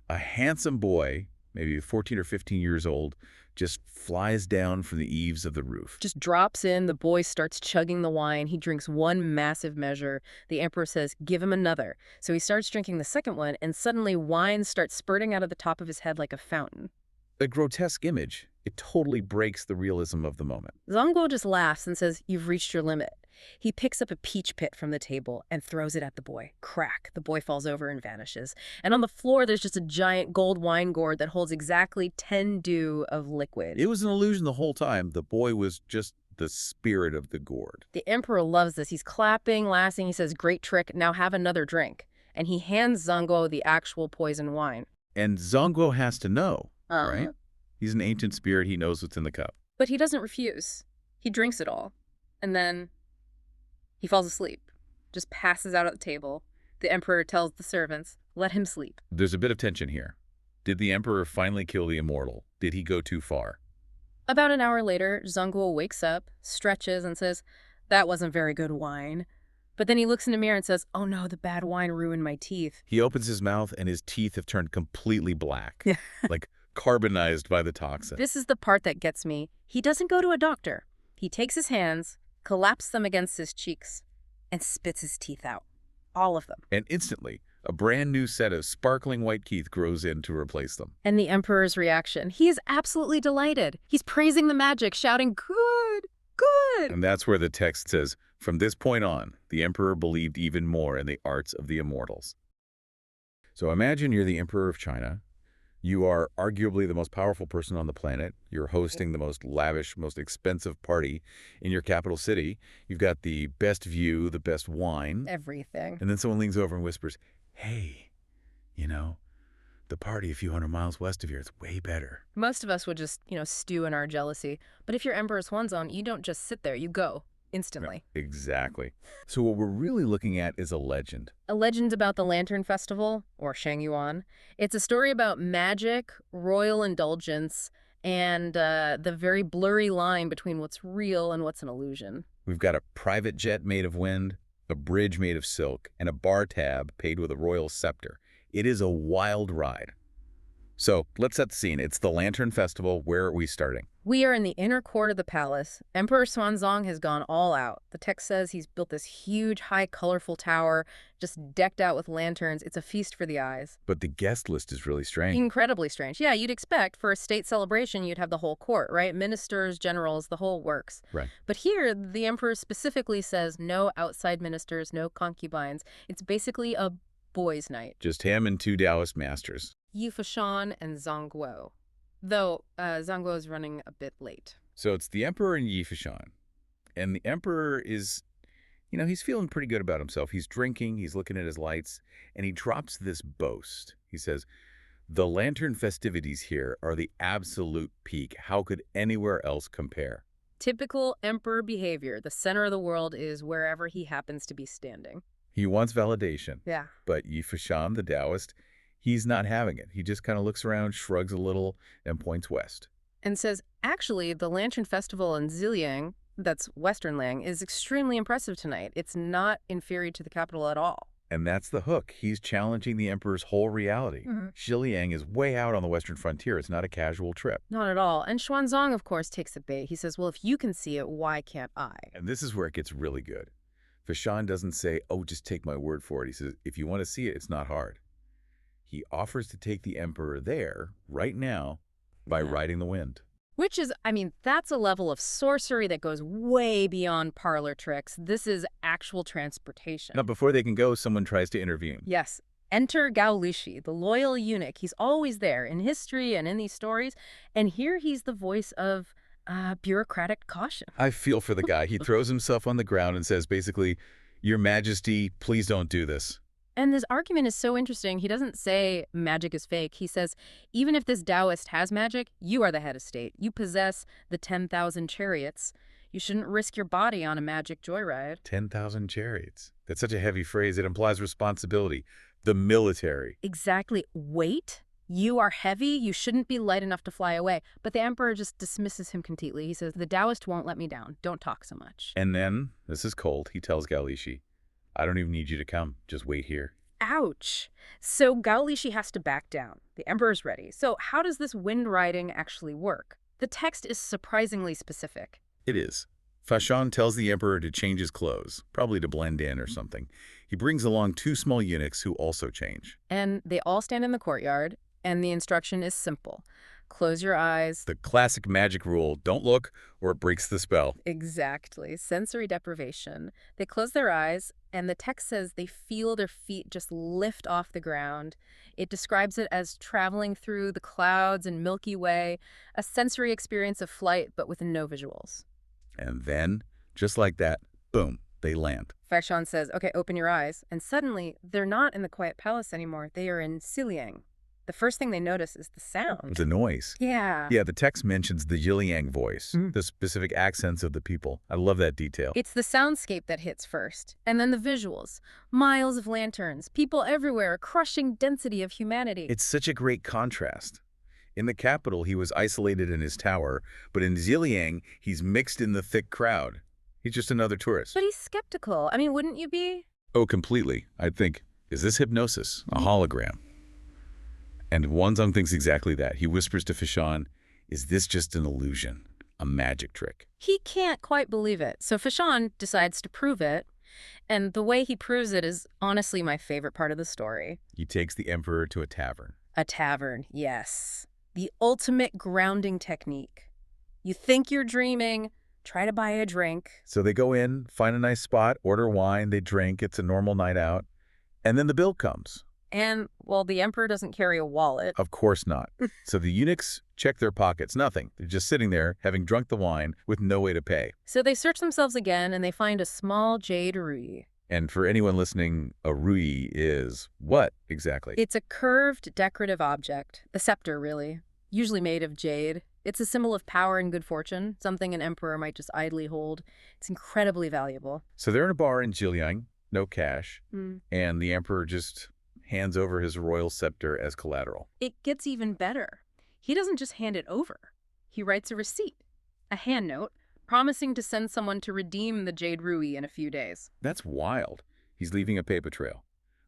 [SPEAKER 2] a handsome boy maybe 14 or 15 years old, just flies down from the eaves of the roof.
[SPEAKER 3] Just drops in, the boy starts chugging the wine. He drinks one massive measure. The emperor says, give him another. So he starts drinking the second one, and suddenly wine starts spurting out of the top of his head like a fountain.
[SPEAKER 2] A grotesque image. It totally breaks the realism of the moment.
[SPEAKER 3] Xuanzong just laughs and says, you've reached your limit. He picks up a peach pit from the table and throws it at the boy. Crack. The boy falls over and vanishes. And on the floor, there's just a giant gold wine gourd that holds exactly 10 dew of liquid.
[SPEAKER 2] It was an illusion the whole time. The boy was just the spirit of the gourd.
[SPEAKER 3] The emperor loves this. He's clapping, laughing. He says, great trick. Now have another drink. And he hands Xuanzong the actual poison wine.
[SPEAKER 2] And Zongo has to know, right? He's an ancient spirit. He knows what's in the cup.
[SPEAKER 3] But he doesn't refuse. He drinks it all. And then he falls asleep, just passes out at the table. The emperor tells the servants, let him sleep.
[SPEAKER 2] There's a bit of tension here. Did the emperor finally kill the immortal? Did he go too far?
[SPEAKER 3] About an hour later, Xuanzong wakes up, stretches, and says, that wasn't very good wine. But then he looks in the mirror and says, oh no, the bad wine ruined my teeth.
[SPEAKER 2] He opens his mouth and his teeth have turned completely black,
[SPEAKER 3] Yeah.
[SPEAKER 2] like carbonized by the toxin.
[SPEAKER 3] This is the part that gets me. He doesn't go to a doctor. He takes his hands, collapses them against his cheeks, and spits his teeth out. All of them.
[SPEAKER 2] And instantly, a brand new set of sparkling white teeth grows in to replace them.
[SPEAKER 3] And the emperor's reaction. He is absolutely delighted. He's praising the magic, shouting, good, good.
[SPEAKER 2] And that's where the text says, from this point on, the emperor believed even more in the arts of the immortals. So imagine you're the emperor of China. You are arguably the most powerful person on the planet. You're hosting the most lavish, most expensive party in your capital city. You've got the best view, the best wine.
[SPEAKER 3] Everything.
[SPEAKER 2] And then someone leans over and whispers, hey, you know, the party a few hundred miles west of here is way better.
[SPEAKER 3] Most of us would just, stew in our jealousy. But if you're Emperor Xuanzong, you don't just sit there. You go instantly.
[SPEAKER 2] Exactly. So what we're really looking at is a legend.
[SPEAKER 3] A legend about the Lantern Festival, or Shangyuan. It's a story about magic, royal indulgence, and the very blurry line between what's real and what's an illusion.
[SPEAKER 2] We've got a private jet made of wind, a bridge made of silk, and a bar tab paid with a royal scepter. It is a wild ride. So let's set the scene. It's the Lantern Festival. Where are we starting?
[SPEAKER 3] We are in the inner court of the palace. Emperor Xuanzong has gone all out. The text says he's built this huge, high, colorful tower, just decked out with lanterns. It's a feast for the eyes.
[SPEAKER 2] But the guest list is really strange.
[SPEAKER 3] Incredibly strange. Yeah, you'd expect for a state celebration, you'd have the whole court, right? Ministers, generals, the whole works.
[SPEAKER 2] Right.
[SPEAKER 3] But here, the emperor specifically says no outside ministers, no concubines. It's basically a boys' night.
[SPEAKER 2] Just him and two Daoist masters.
[SPEAKER 3] Yu Fashan and Zhang Guo. Though Zhang Guo is running a bit late.
[SPEAKER 2] So it's the emperor and Yi Fashan. And the emperor is, he's feeling pretty good about himself. He's drinking, he's looking at his lights, and he drops this boast. He says, the lantern festivities here are the absolute peak. How could anywhere else compare?
[SPEAKER 3] Typical emperor behavior. The center of the world is wherever he happens to be standing.
[SPEAKER 2] He wants validation.
[SPEAKER 3] Yeah.
[SPEAKER 2] But Yi Fashan, the Daoist, he's not having it. He just kind of looks around, shrugs a little, and points west.
[SPEAKER 3] And says, actually, the Lantern Festival in Ziliang, that's Western Liang, is extremely impressive tonight. It's not inferior to the capital at all.
[SPEAKER 2] And that's the hook. He's challenging the emperor's whole reality. Ziliang is way out on the western frontier. It's not a casual trip.
[SPEAKER 3] Not at all. And Xuanzong, of course, takes the bait. He says, well, if you can see it, why can't I?
[SPEAKER 2] And this is where it gets really good. Fashan doesn't say, oh, just take my word for it. He says, if you want to see it, it's not hard. He offers to take the emperor there, right now, by riding the wind.
[SPEAKER 3] Which is, that's a level of sorcery that goes way beyond parlor tricks. This is actual transportation.
[SPEAKER 2] Now, before they can go, someone tries to intervene.
[SPEAKER 3] Yes. Enter Gao Lishi, the loyal eunuch. He's always there in history and in these stories. And here he's the voice of bureaucratic caution.
[SPEAKER 2] I feel for the guy. He throws himself on the ground and says, basically, Your Majesty, please don't do this.
[SPEAKER 3] And this argument is so interesting. He doesn't say magic is fake. He says, even if this Daoist has magic, you are the head of state. You possess the 10,000 chariots. You shouldn't risk your body on a magic joyride.
[SPEAKER 2] 10,000 chariots. That's such a heavy phrase. It implies responsibility. The military.
[SPEAKER 3] Exactly. Weight? You are heavy. You shouldn't be light enough to fly away. But the emperor just dismisses him completely. He says, the Daoist won't let me down. Don't talk so much.
[SPEAKER 2] And then, this is cold, he tells Gao Lishi, I don't even need you to come. Just wait here.
[SPEAKER 3] Ouch. So Gao Lishi has to back down. The emperor's ready. So how does this wind riding actually work? The text is surprisingly specific.
[SPEAKER 2] It is. Fashan tells the emperor to change his clothes, probably to blend in or something. He brings along 2 small eunuchs who also change.
[SPEAKER 3] And they all stand in the courtyard, and the instruction is simple. Close your eyes.
[SPEAKER 2] The classic magic rule, don't look or it breaks the spell.
[SPEAKER 3] Exactly. Sensory deprivation. They close their eyes, and the text says they feel their feet just lift off the ground. It describes it as traveling through the clouds and Milky Way, a sensory experience of flight, but with no visuals.
[SPEAKER 2] And then, just like that, boom, they land.
[SPEAKER 3] Faishan says, okay, open your eyes. And suddenly, they're not in the quiet palace anymore. They are in Xiliang. The first thing they notice is the sound.
[SPEAKER 2] The noise.
[SPEAKER 3] Yeah.
[SPEAKER 2] Yeah, the text mentions the Xiliang voice, the specific accents of the people. I love that detail.
[SPEAKER 3] It's the soundscape that hits first. And then the visuals. Miles of lanterns, people everywhere, a crushing density of humanity.
[SPEAKER 2] It's such a great contrast. In the capital, he was isolated in his tower, but in Xiliang, he's mixed in the thick crowd. He's just another tourist.
[SPEAKER 3] But he's skeptical. I mean, wouldn't you be?
[SPEAKER 2] Oh, completely. I'd think, is this hypnosis? A hologram? And Xuanzong thinks exactly that. He whispers to Fashan, is this just an illusion? A magic trick?
[SPEAKER 3] He can't quite believe it. So Fashan decides to prove it. And the way he proves it is honestly my favorite part of the story.
[SPEAKER 2] He takes the emperor to a tavern.
[SPEAKER 3] A tavern, yes. The ultimate grounding technique. You think you're dreaming, try to buy a drink.
[SPEAKER 2] So they go in, find a nice spot, order wine, they drink, it's a normal night out. And then the bill comes.
[SPEAKER 3] And, well, the emperor doesn't carry a wallet.
[SPEAKER 2] Of course not. So the eunuchs check their pockets, nothing. They're just sitting there, having drunk the wine, with no way to pay.
[SPEAKER 3] So they search themselves again, and they find a small jade rui.
[SPEAKER 2] And for anyone listening, a rui is what exactly?
[SPEAKER 3] It's a curved, decorative object. The scepter, really. Usually made of jade. It's a symbol of power and good fortune, something an emperor might just idly hold. It's incredibly valuable.
[SPEAKER 2] So they're in a bar in Xiliang, no cash, and the emperor just hands over his royal scepter as collateral.
[SPEAKER 3] It gets even better. He doesn't just hand it over. He writes a receipt, a hand note, promising to send someone to redeem the jade rui in a few days.
[SPEAKER 2] That's wild. He's leaving a paper trail.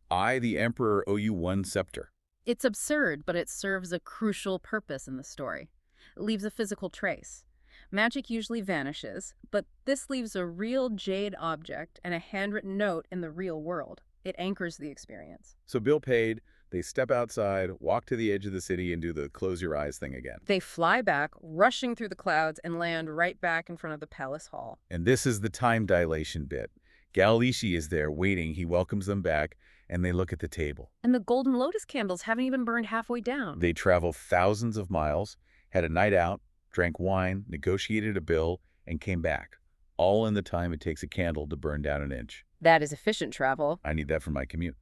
[SPEAKER 2] I, the emperor, owe you 1 scepter.
[SPEAKER 3] It's absurd, but it serves a crucial purpose in the story. It leaves a physical trace. Magic usually vanishes, but this leaves a real jade object and a handwritten note in the real world. It anchors the experience.
[SPEAKER 2] So bill paid, they step outside, walk to the edge of the city, and do the close your eyes thing again.
[SPEAKER 3] They fly back, rushing through the clouds, and land right back in front of the palace hall.
[SPEAKER 2] And this is the time dilation bit. Gao Lishi is there waiting, he welcomes them back, and they look at the table.
[SPEAKER 3] And the golden lotus candles haven't even burned halfway down.
[SPEAKER 2] They travel thousands of miles, had a night out, drank wine, negotiated a bill, and came back. All in the time it takes a candle to burn down an inch.
[SPEAKER 3] That is efficient travel.
[SPEAKER 2] I need that for my commute.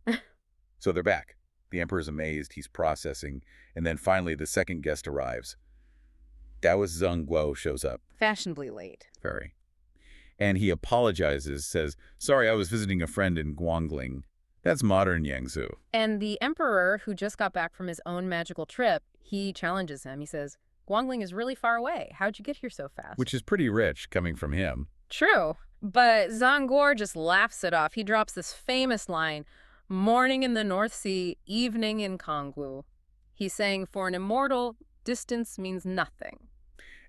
[SPEAKER 2] So they're back. The emperor's amazed, he's processing, and then finally the second guest arrives. Daoist Zheng shows up.
[SPEAKER 3] Fashionably late.
[SPEAKER 2] Very. And he apologizes, says, sorry, I was visiting a friend in Guangling. That's modern Yangzhou.
[SPEAKER 3] And the emperor, who just got back from his own magical trip, he challenges him. He says, Guangling is really far away. How'd you get here so fast?
[SPEAKER 2] Which is pretty rich coming from him.
[SPEAKER 3] True. But Zhang just laughs it off. He drops this famous line, morning in the North Sea, evening in Kangwu. He's saying for an immortal, distance means nothing.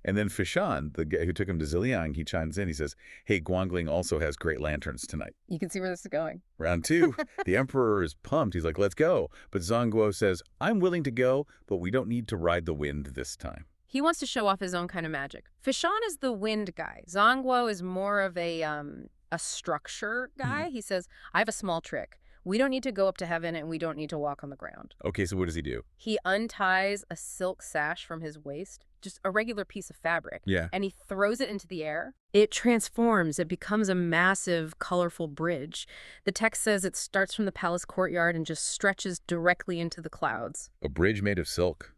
[SPEAKER 2] And then Fashan, the guy who took him to Xiliang, he chimes in. He says, hey, Guangling also has great lanterns tonight.
[SPEAKER 3] You can see where this is going.
[SPEAKER 2] Round 2, the emperor is pumped. He's like, let's go. But Zhang Guo says, I'm willing to go, but we don't need to ride the wind this time.
[SPEAKER 3] He wants to show off his own kind of magic. Fashan is the wind guy. Zhang Guo is more of a structure guy. He says, I have a small trick. We don't need to go up to heaven, and we don't need to walk on the ground.
[SPEAKER 2] Okay, so what does he do?
[SPEAKER 3] He unties a silk sash from his waist, just a regular piece of fabric.
[SPEAKER 2] Yeah.
[SPEAKER 3] And he throws it into the air. It transforms. It becomes a massive, colorful bridge. The text says it starts from the palace courtyard and just stretches directly into the clouds.
[SPEAKER 2] A bridge made of silk.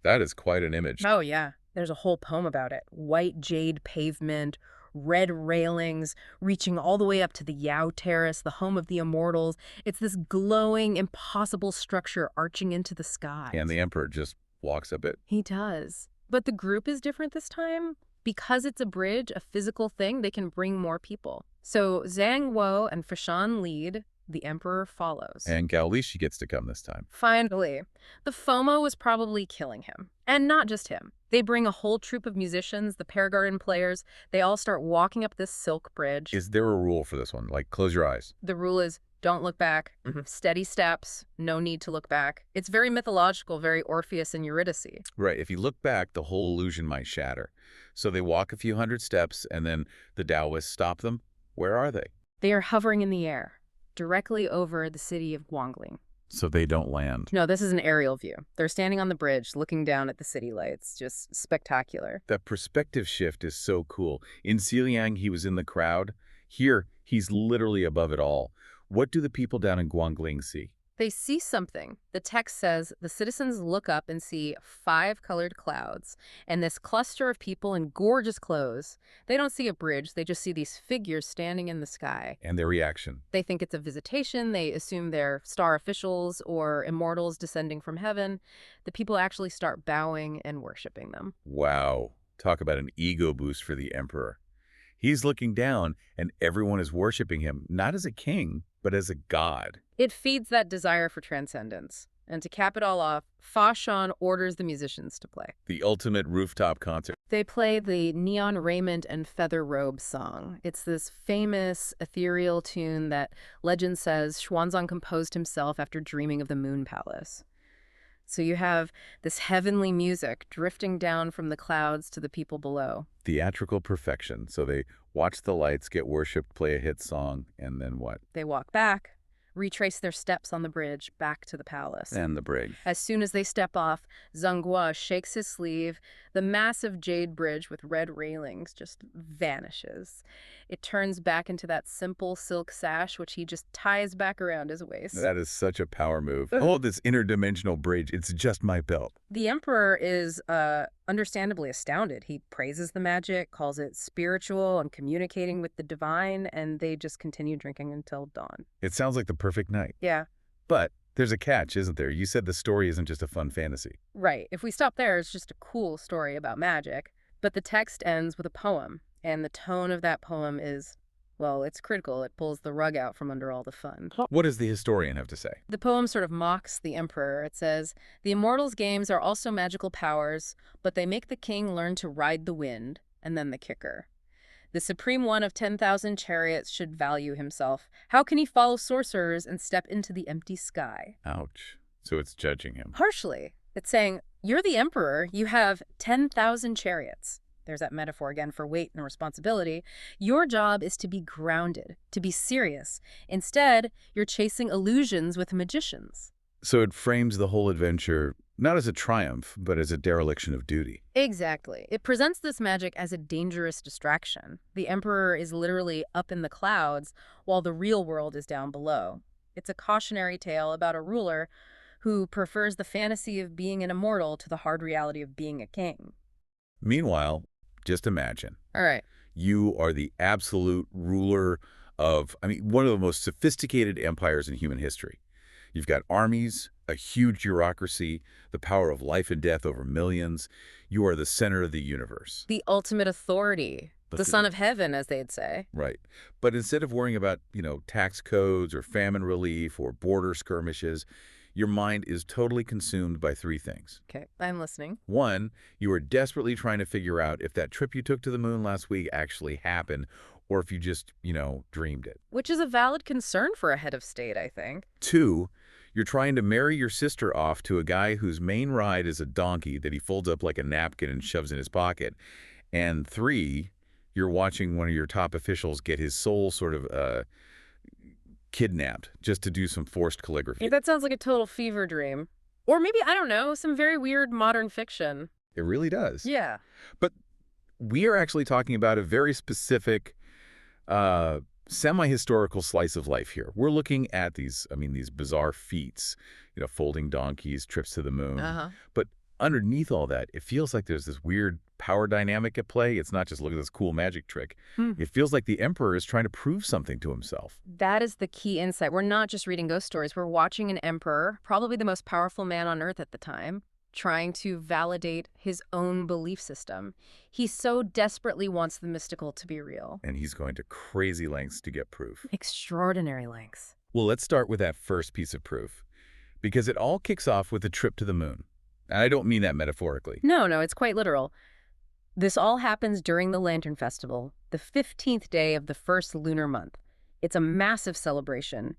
[SPEAKER 2] That is quite an image.
[SPEAKER 3] Oh, yeah. There's a whole poem about it. White jade pavement, red railings, reaching all the way up to the Yao Terrace, the home of the immortals. It's this glowing, impossible structure arching into the sky.
[SPEAKER 2] And the emperor just walks up it.
[SPEAKER 3] He does. But the group is different this time. Because it's a bridge, a physical thing, they can bring more people. So Zhang Guo and Fashan lead. The emperor follows.
[SPEAKER 2] And Daoist gets to come this time.
[SPEAKER 3] Finally, the FOMO was probably killing him. And not just him. They bring a whole troupe of musicians, the Pear Garden players. They all start walking up this silk bridge.
[SPEAKER 2] Is there a rule for this one? Like, close your eyes.
[SPEAKER 3] The rule is don't look back. Steady steps. No need to look back. It's very mythological, very Orpheus and Eurydice.
[SPEAKER 2] Right. If you look back, the whole illusion might shatter. So they walk a few hundred steps, and then the Daoists stop them. Where are they?
[SPEAKER 3] They are hovering in the air, directly over the city of Guangling.
[SPEAKER 2] So they don't land.
[SPEAKER 3] No, this is an aerial view. They're standing on the bridge, looking down at the city lights. Just spectacular.
[SPEAKER 2] That perspective shift is so cool. In Xiliang, he was in the crowd. Here, he's literally above it all. What do the people down in Guangling see?
[SPEAKER 3] They see something. The text says the citizens look up and see 5 colored clouds and this cluster of people in gorgeous clothes. They don't see a bridge. They just see these figures standing in the sky.
[SPEAKER 2] And their reaction?
[SPEAKER 3] They think it's a visitation. They assume they're star officials or immortals descending from heaven. The people actually start bowing and worshiping them.
[SPEAKER 2] Wow. Talk about an ego boost for the emperor. He's looking down, and everyone is worshiping him, not as a king, but as a god.
[SPEAKER 3] It feeds that desire for transcendence. And to cap it all off, Fa Shan orders the musicians to play.
[SPEAKER 2] The ultimate rooftop concert.
[SPEAKER 3] They play the Neon Raiment and Feather Robe song. It's this famous, ethereal tune that legend says Xuanzong composed himself after dreaming of the Moon Palace. So you have this heavenly music drifting down from the clouds to the people below.
[SPEAKER 2] Theatrical perfection. So they watch the lights, get worshipped, play a hit song, and then what?
[SPEAKER 3] They walk back, retrace their steps on the bridge back to the palace.
[SPEAKER 2] And the brig.
[SPEAKER 3] As soon as they step off, Zhonghua shakes his sleeve. The massive jade bridge with red railings just vanishes. It turns back into that simple silk sash, which he just ties back around his waist.
[SPEAKER 2] That is such a power move. Oh, this interdimensional bridge. It's just my belt.
[SPEAKER 3] The emperor is understandably astounded. He praises the magic, calls it spiritual and communicating with the divine, and they just continue drinking until dawn.
[SPEAKER 2] It sounds like the perfect night.
[SPEAKER 3] Yeah.
[SPEAKER 2] But there's a catch, isn't there? You said the story isn't just a fun fantasy.
[SPEAKER 3] Right. If we stop there, it's just a cool story about magic. But the text ends with a poem, and the tone of that poem is, well, it's critical. It pulls the rug out from under all the fun.
[SPEAKER 2] What does the historian have to say?
[SPEAKER 3] The poem sort of mocks the emperor. It says, "The immortals' games are also magical powers, but they make the king learn to ride the wind," and then the kicker. "The supreme one of 10,000 chariots should value himself. How can he follow sorcerers and step into the empty sky?"
[SPEAKER 2] Ouch. So it's judging him.
[SPEAKER 3] Harshly. It's saying, you're the emperor. You have 10,000 chariots. There's that metaphor again for weight and responsibility. Your job is to be grounded, to be serious. Instead, you're chasing illusions with magicians.
[SPEAKER 2] So it frames the whole adventure not as a triumph, but as a dereliction of duty.
[SPEAKER 3] Exactly. It presents this magic as a dangerous distraction. The emperor is literally up in the clouds while the real world is down below. It's a cautionary tale about a ruler who prefers the fantasy of being an immortal to the hard reality of being a king.
[SPEAKER 2] Meanwhile, just imagine.
[SPEAKER 3] All right.
[SPEAKER 2] You are the absolute ruler of, one of the most sophisticated empires in human history. You've got armies, a huge bureaucracy, the power of life and death over millions. You are the center of the universe.
[SPEAKER 3] The ultimate authority. The son of heaven, as they'd say.
[SPEAKER 2] Right. But instead of worrying about, tax codes or famine relief or border skirmishes, your mind is totally consumed by 3 things.
[SPEAKER 3] Okay, I'm listening.
[SPEAKER 2] 1, you are desperately trying to figure out if that trip you took to the moon last week actually happened, or if you just, dreamed it.
[SPEAKER 3] Which is a valid concern for a head of state, I think.
[SPEAKER 2] 2, you're trying to marry your sister off to a guy whose main ride is a donkey that he folds up like a napkin and shoves in his pocket. And 3, you're watching one of your top officials get his soul sort of kidnapped just to do some forced calligraphy.
[SPEAKER 3] Yeah, that sounds like a total fever dream. Or maybe, I don't know, some very weird modern fiction.
[SPEAKER 2] It really does.
[SPEAKER 3] Yeah.
[SPEAKER 2] But we are actually talking about a very specific semi-historical slice of life here. We're looking at these bizarre feats, folding donkeys, trips to the moon. But underneath all that, it feels like there's this weird power dynamic at play. It's not just look at this cool magic trick. It feels like the emperor is trying to prove something to himself.
[SPEAKER 3] That is the key insight. We're not just reading ghost stories. We're watching an emperor, probably the most powerful man on earth at the time, trying to validate his own belief system. He so desperately wants the mystical to be real.
[SPEAKER 2] And he's going to crazy lengths to get proof.
[SPEAKER 3] Extraordinary lengths.
[SPEAKER 2] Well, let's start with that first piece of proof, because it all kicks off with a trip to the moon. And I don't mean that metaphorically.
[SPEAKER 3] No, it's quite literal. This all happens during the Lantern Festival, the 15th day of the first lunar month. It's a massive celebration.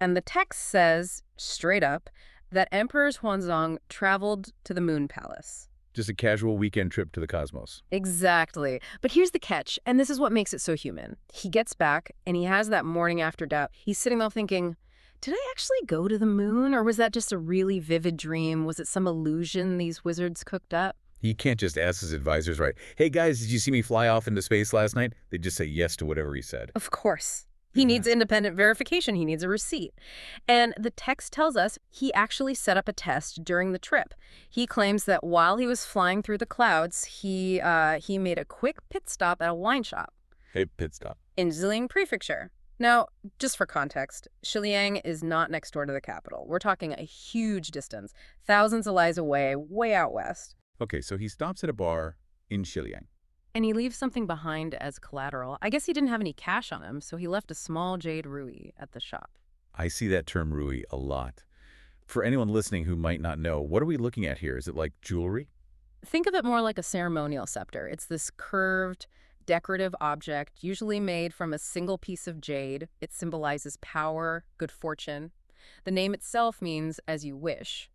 [SPEAKER 3] And the text says, straight up, that Emperor Xuanzong traveled to the Moon Palace.
[SPEAKER 2] Just a casual weekend trip to the cosmos.
[SPEAKER 3] Exactly. But here's the catch, and this is what makes it so human. He gets back, and he has that morning after doubt. He's sitting there thinking, did I actually go to the moon, or was that just a really vivid dream? Was it some illusion these wizards cooked up?
[SPEAKER 2] He can't just ask his advisors, right, hey guys, did you see me fly off into space last night? They just say yes to whatever he said.
[SPEAKER 3] Of course. He needs independent verification. He needs a receipt. And the text tells us he actually set up a test during the trip. He claims that while he was flying through the clouds, he made a quick pit stop at a wine shop.
[SPEAKER 2] Hey, pit stop.
[SPEAKER 3] In Zilliang Prefecture. Now, just for context, Xiliang is not next door to the capital. We're talking a huge distance, thousands of lives away, way out west.
[SPEAKER 2] Okay, so he stops at a bar in Xiliang.
[SPEAKER 3] And he leaves something behind as collateral. I guess he didn't have any cash on him, so he left a small jade ruby at the shop.
[SPEAKER 2] I see that term rui a lot. For anyone listening who might not know, what are we looking at here? Is it like jewelry?
[SPEAKER 3] Think of it more like a ceremonial scepter. It's this curved, decorative object, usually made from a single piece of jade. It symbolizes power, good fortune. The name itself means as you wish.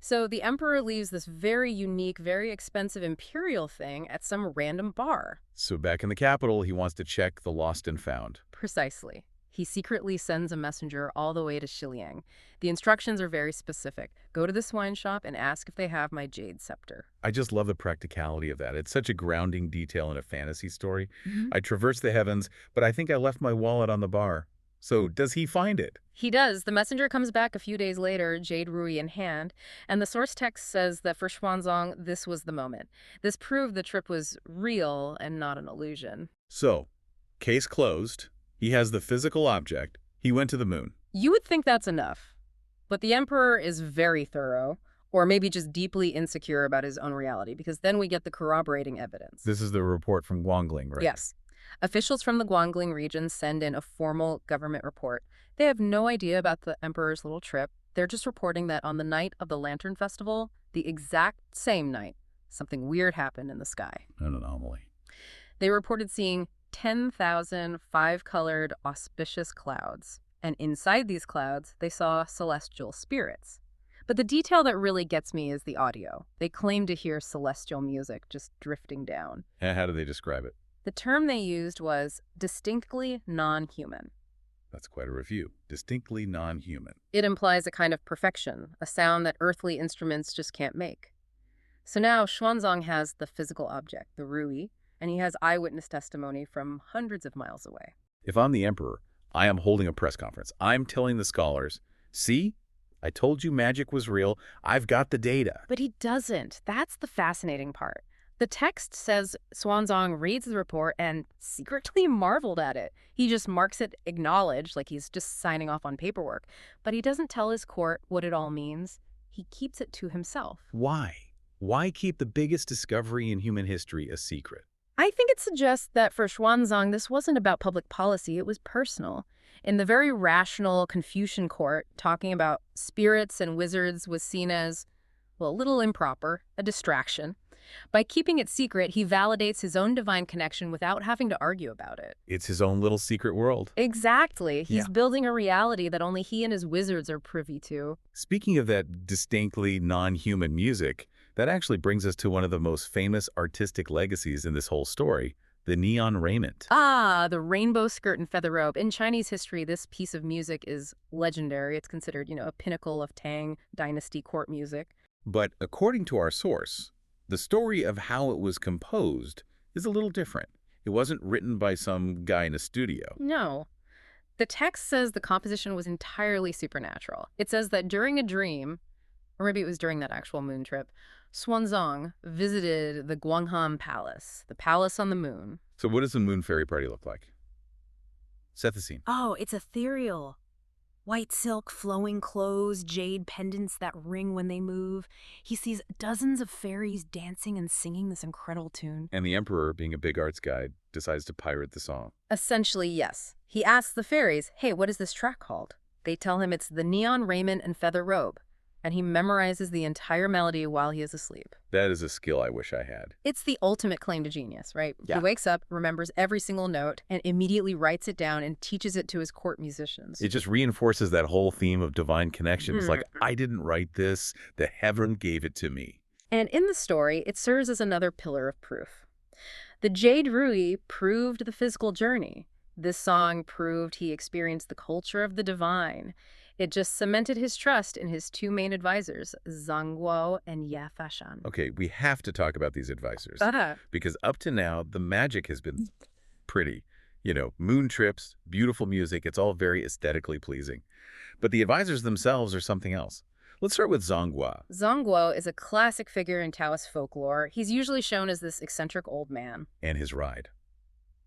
[SPEAKER 3] So the emperor leaves this very unique, very expensive imperial thing at some random bar.
[SPEAKER 2] So back in the capital, he wants to check the lost and found.
[SPEAKER 3] Precisely. He secretly sends a messenger all the way to Xiliang. The instructions are very specific. Go to this wine shop and ask if they have my jade scepter.
[SPEAKER 2] I just love the practicality of that. It's such a grounding detail in a fantasy story. I traversed the heavens, but I think I left my wallet on the bar. So does he find it?
[SPEAKER 3] He does. The messenger comes back a few days later, jade ruby in hand, and the source text says that for Xuanzong, this was the moment. This proved the trip was real and not an illusion.
[SPEAKER 2] So, case closed. He has the physical object. He went to the moon.
[SPEAKER 3] You would think that's enough. But the emperor is very thorough, or maybe just deeply insecure about his own reality, because then we get the corroborating evidence.
[SPEAKER 2] This is the report from Guangling, right?
[SPEAKER 3] Yes. Officials from the Guangling region send in a formal government report. They have no idea about the emperor's little trip. They're just reporting that on the night of the Lantern Festival, the exact same night, something weird happened in the sky.
[SPEAKER 2] An anomaly.
[SPEAKER 3] They reported seeing 10,000 five-colored auspicious clouds. And inside these clouds, they saw celestial spirits. But the detail that really gets me is the audio. They claim to hear celestial music just drifting down.
[SPEAKER 2] And how do they describe it?
[SPEAKER 3] The term they used was distinctly non-human.
[SPEAKER 2] That's quite a review. Distinctly non-human.
[SPEAKER 3] It implies a kind of perfection, a sound that earthly instruments just can't make. So now Xuanzong has the physical object, the ruyi, and he has eyewitness testimony from hundreds of miles away.
[SPEAKER 2] If I'm the emperor, I am holding a press conference. I'm telling the scholars, see, I told you magic was real. I've got the data.
[SPEAKER 3] But he doesn't. That's the fascinating part. The text says Xuanzong reads the report and secretly marveled at it. He just marks it acknowledged, like he's just signing off on paperwork. But he doesn't tell his court what it all means. He keeps it to himself.
[SPEAKER 2] Why? Why keep the biggest discovery in human history a secret?
[SPEAKER 3] I think it suggests that for Xuanzong, this wasn't about public policy, it was personal. In the very rational Confucian court, talking about spirits and wizards was seen as, well, a little improper, a distraction. By keeping it secret, he validates his own divine connection without having to argue about it.
[SPEAKER 2] It's his own little secret world.
[SPEAKER 3] Exactly. He's
[SPEAKER 2] Yeah.
[SPEAKER 3] building a reality that only he and his wizards are privy to.
[SPEAKER 2] Speaking of that distinctly non-human music, that actually brings us to one of the most famous artistic legacies in this whole story, the neon raiment.
[SPEAKER 3] Ah, the rainbow skirt and feather robe. In Chinese history, this piece of music is legendary. It's considered, a pinnacle of Tang Dynasty court music.
[SPEAKER 2] But according to our source, the story of how it was composed is a little different. It wasn't written by some guy in a studio.
[SPEAKER 3] No. The text says the composition was entirely supernatural. It says that during a dream, or maybe it was during that actual moon trip, Xuanzong visited the Guanghan Palace, the palace on the moon.
[SPEAKER 2] So what does the moon fairy party look like? Set the scene.
[SPEAKER 4] Oh, it's ethereal. White silk, flowing clothes, jade pendants that ring when they move. He sees dozens of fairies dancing and singing this incredible tune.
[SPEAKER 2] And the emperor, being a big arts guy, decides to pirate the song.
[SPEAKER 3] Essentially, yes. He asks the fairies, hey, what is this track called? They tell him it's the neon raiment and feather robe, and he memorizes the entire melody while he is asleep.
[SPEAKER 2] That is a skill I wish I had.
[SPEAKER 3] It's the ultimate claim to genius, right?
[SPEAKER 2] Yeah.
[SPEAKER 3] He wakes up, remembers every single note, and immediately writes it down and teaches it to his court musicians.
[SPEAKER 2] It just reinforces that whole theme of divine connection. It's like, I didn't write this, the heaven gave it to me.
[SPEAKER 3] And in the story, it serves as another pillar of proof. The Jade Rui proved the physical journey. This song proved he experienced the culture of the divine. It just cemented his trust in his two main advisors, Zhang Guo and Ye Fashan.
[SPEAKER 2] Okay, we have to talk about these advisors. Because up to now, the magic has been pretty. You know, moon trips, beautiful music, it's all very aesthetically pleasing. But the advisors themselves are something else. Let's start with Zhang Guo.
[SPEAKER 3] Zhang Guo is a classic figure in Taoist folklore. He's usually shown as this eccentric old man.
[SPEAKER 2] And his ride.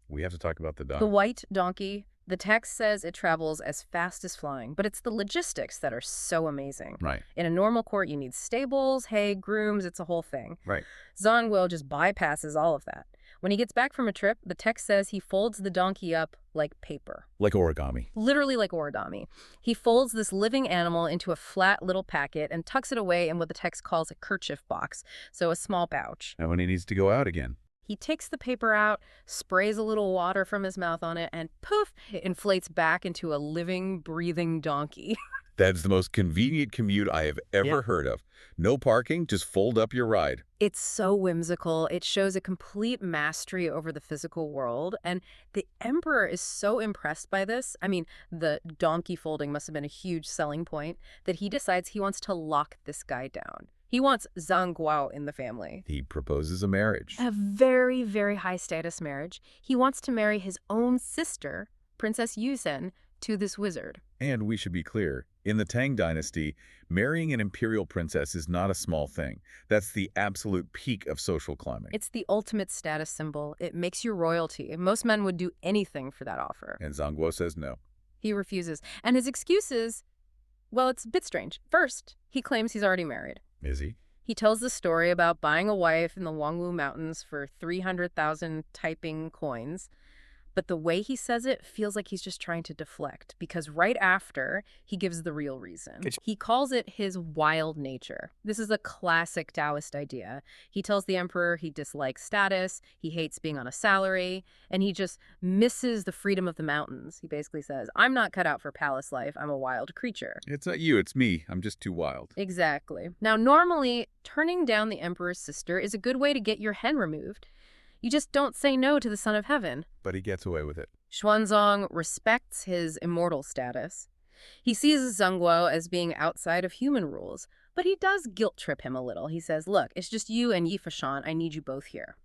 [SPEAKER 2] We have to talk about the donkey.
[SPEAKER 3] The white donkey. The text says it travels as fast as flying, but it's the logistics that are so amazing.
[SPEAKER 2] Right.
[SPEAKER 3] In a normal court, you need stables, hay, grooms, it's a whole thing.
[SPEAKER 2] Right.
[SPEAKER 3] Zhang Guo just bypasses all of that. When he gets back from a trip, the text says he folds the donkey up like paper.
[SPEAKER 2] Like origami.
[SPEAKER 3] Literally like origami. He folds this living animal into a flat little packet and tucks it away in what the text calls a kerchief box, so a small pouch.
[SPEAKER 2] And when he needs to go out again.
[SPEAKER 3] He takes the paper out, sprays a little water from his mouth on it, and poof, it inflates back into a living, breathing donkey.
[SPEAKER 2] That's the most convenient commute I have ever heard of. No parking, just fold up your ride.
[SPEAKER 3] It's so whimsical. It shows a complete mastery over the physical world, and the emperor is so impressed by this. I mean, the donkey folding must have been a huge selling point, that he decides he wants to lock this guy down. He wants Zhang Guo in the family.
[SPEAKER 2] He proposes a marriage.
[SPEAKER 3] A very, very high-status marriage. He wants to marry his own sister, Princess Yuzhen, to this wizard.
[SPEAKER 2] And we should be clear, in the Tang Dynasty, marrying an imperial princess is not a small thing. That's the absolute peak of social climbing.
[SPEAKER 3] It's the ultimate status symbol. It makes you royalty. Most men would do anything for that offer.
[SPEAKER 2] And Zhang Guo says no.
[SPEAKER 3] He refuses. And his excuse is, well, it's a bit strange. First, he claims he's already married.
[SPEAKER 2] Is he?
[SPEAKER 3] He tells the story about buying a wife in the Wangwu Mountains for 300,000 typing coins. But the way he says it feels like he's just trying to deflect, because right after, he gives the real reason. He calls it his wild nature. This is a classic Daoist idea. He tells the emperor he dislikes status, he hates being on a salary, and he just misses the freedom of the mountains. He basically says, I'm not cut out for palace life, I'm a wild creature.
[SPEAKER 2] It's not you, it's me. I'm just too wild.
[SPEAKER 3] Exactly. Now, normally, turning down the emperor's sister is a good way to get your hen removed. You just don't say no to the Son of Heaven.
[SPEAKER 2] But he gets away with it.
[SPEAKER 3] Xuanzong respects his immortal status. He sees Zhang Guo as being outside of human rules, but he does guilt trip him a little. He says, look, it's just you and Ye Fashan. I need you both here.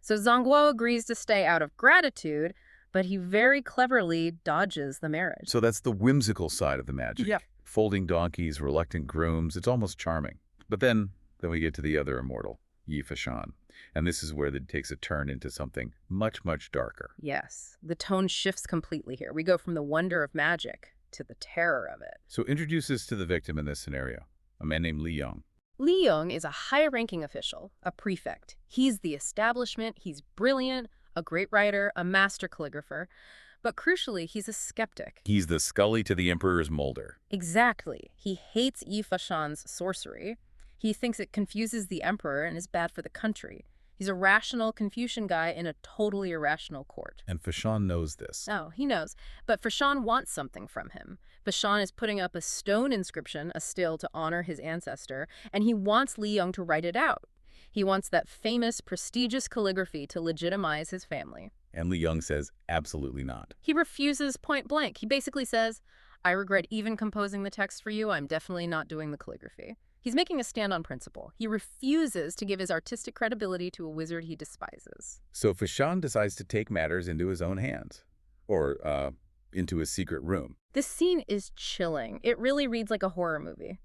[SPEAKER 3] So Zhang Guo agrees to stay out of gratitude, but he very cleverly dodges the marriage.
[SPEAKER 2] So that's the whimsical side of the magic.
[SPEAKER 3] Yep.
[SPEAKER 2] Folding donkeys, reluctant grooms, it's almost charming. But then we get to the other immortal, Ye Fashan. And this is where it takes a turn into something much, much darker.
[SPEAKER 3] Yes, the tone shifts completely here. We go from the wonder of magic to the terror of it.
[SPEAKER 2] So introduce us to the victim in this scenario, a man named Li Yong.
[SPEAKER 3] Li Yong is a high-ranking official, a prefect. He's the establishment, he's brilliant, a great writer, a master calligrapher, but crucially, he's a skeptic.
[SPEAKER 2] He's the Scully to the Emperor's Mulder.
[SPEAKER 3] Exactly. He hates Ye Fashan's sorcery. He thinks it confuses the emperor and is bad for the country. He's a rational Confucian guy in a totally irrational court.
[SPEAKER 2] And Fashan knows this.
[SPEAKER 3] Oh, he knows. But Fashan wants something from him. Fashan is putting up a stone inscription, a still to honor his ancestor, and he wants Li Yong to write it out. He wants that famous, prestigious calligraphy to legitimize his family.
[SPEAKER 2] And Li Yong says, absolutely not.
[SPEAKER 3] He refuses point blank. He basically says, I regret even composing the text for you. I'm definitely not doing the calligraphy. He's making a stand on principle. He refuses to give his artistic credibility to a wizard he despises.
[SPEAKER 2] So Fashan decides to take matters into his own hands, or into his secret room.
[SPEAKER 3] This scene is chilling. It really reads like a horror movie.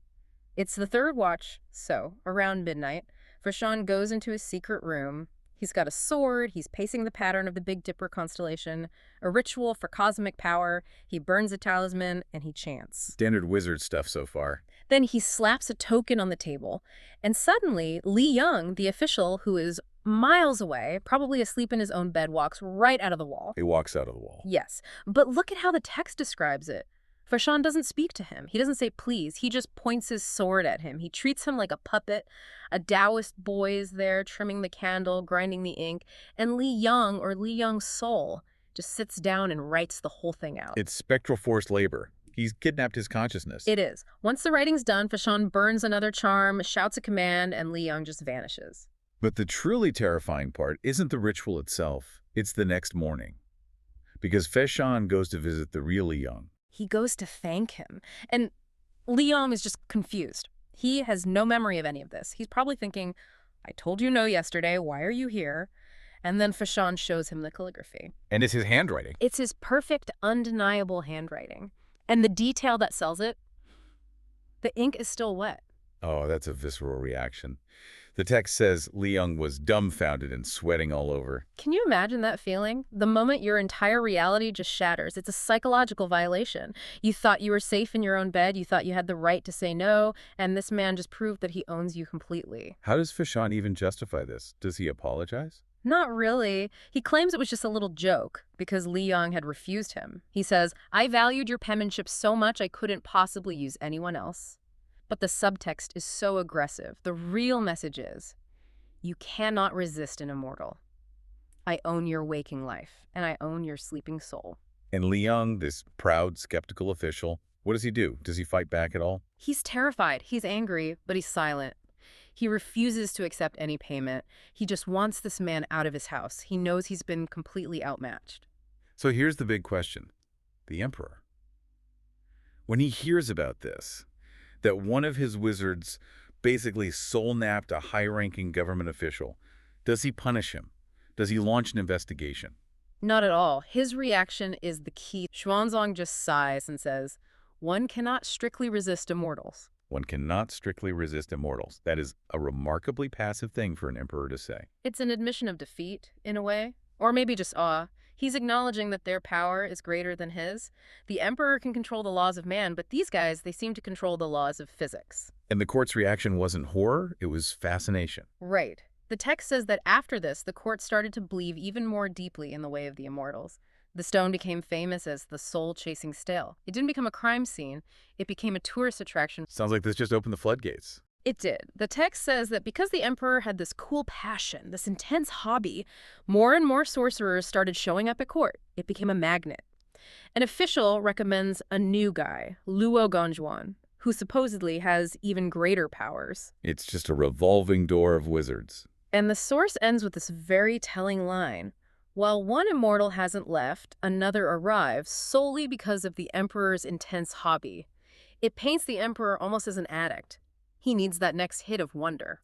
[SPEAKER 3] It's the third watch, so around midnight, Fashan goes into his secret room. He's got a sword, he's pacing the pattern of the Big Dipper constellation, a ritual for cosmic power, he burns a talisman, and he chants.
[SPEAKER 2] Standard wizard stuff so far.
[SPEAKER 3] Then he slaps a token on the table, and suddenly Li Yong, the official who is miles away, probably asleep in his own bed, walks right out of the wall.
[SPEAKER 2] He walks out of the wall.
[SPEAKER 3] Yes, but look at how the text describes it. Fashan doesn't speak to him. He doesn't say please. He just points his sword at him. He treats him like a puppet. A Daoist boy is there trimming the candle, grinding the ink, and Li Yang, or Li Yang's soul, just sits down and writes the whole thing out.
[SPEAKER 2] It's spectral forced labor. He's kidnapped his consciousness.
[SPEAKER 3] It is. Once the writing's done, Fashan burns another charm, shouts a command, and Li Yang just vanishes.
[SPEAKER 2] But the truly terrifying part isn't the ritual itself. It's the next morning. Because Feshan goes to visit the real Li Yang.
[SPEAKER 3] He goes to thank him, and Li Yang is just confused. He has no memory of any of this. He's probably thinking, I told you no yesterday, why are you here? And then Fashan shows him the calligraphy.
[SPEAKER 2] And it's his handwriting.
[SPEAKER 3] It's his perfect, undeniable handwriting. And the detail that sells it, the ink is still wet.
[SPEAKER 2] Oh, that's a visceral reaction. The text says Li Yang was dumbfounded and sweating all over.
[SPEAKER 3] Can you imagine that feeling? The moment your entire reality just shatters. It's a psychological violation. You thought you were safe in your own bed. You thought you had the right to say no. And this man just proved that he owns you completely.
[SPEAKER 2] How does Fashan even justify this? Does he apologize?
[SPEAKER 3] Not really. He claims it was just a little joke because Li Yang had refused him. He says, I valued your penmanship so much I couldn't possibly use anyone else. But the subtext is so aggressive. The real message is, you cannot resist an immortal. I own your waking life, and I own your sleeping soul.
[SPEAKER 2] And Li Yang, this proud, skeptical official, what does he do? Does he fight back at all?
[SPEAKER 3] He's terrified. He's angry, but he's silent. He refuses to accept any payment. He just wants this man out of his house. He knows he's been completely outmatched.
[SPEAKER 2] So here's the big question. The Emperor. When he hears about this, that one of his wizards basically soul-napped a high-ranking government official, does he punish him? Does he launch an investigation?
[SPEAKER 3] Not at all. His reaction is the key. Xuanzong just sighs and says, one cannot strictly resist immortals.
[SPEAKER 2] One cannot strictly resist immortals. That is a remarkably passive thing for an emperor to say.
[SPEAKER 3] It's an admission of defeat, in a way. Or maybe just awe. He's acknowledging that their power is greater than his. The emperor can control the laws of man, but these guys, they seem to control the laws of physics.
[SPEAKER 2] And the court's reaction wasn't horror, it was fascination.
[SPEAKER 3] Right. The text says that after this, the court started to believe even more deeply in the way of the immortals. The stone became famous as the soul-chasing stele. It didn't become a crime scene. It became a tourist attraction.
[SPEAKER 2] Sounds like this just opened the floodgates.
[SPEAKER 3] It did. The text says that because the emperor had this cool passion, this intense hobby, more and more sorcerers started showing up at court. It became a magnet. An official recommends a new guy, Luo Gongjuan, who supposedly has even greater powers.
[SPEAKER 2] It's just a revolving door of wizards.
[SPEAKER 3] And the source ends with this very telling line. While one immortal hasn't left, another arrives solely because of the emperor's intense hobby. It paints the emperor almost as an addict. He needs that next hit of wonder.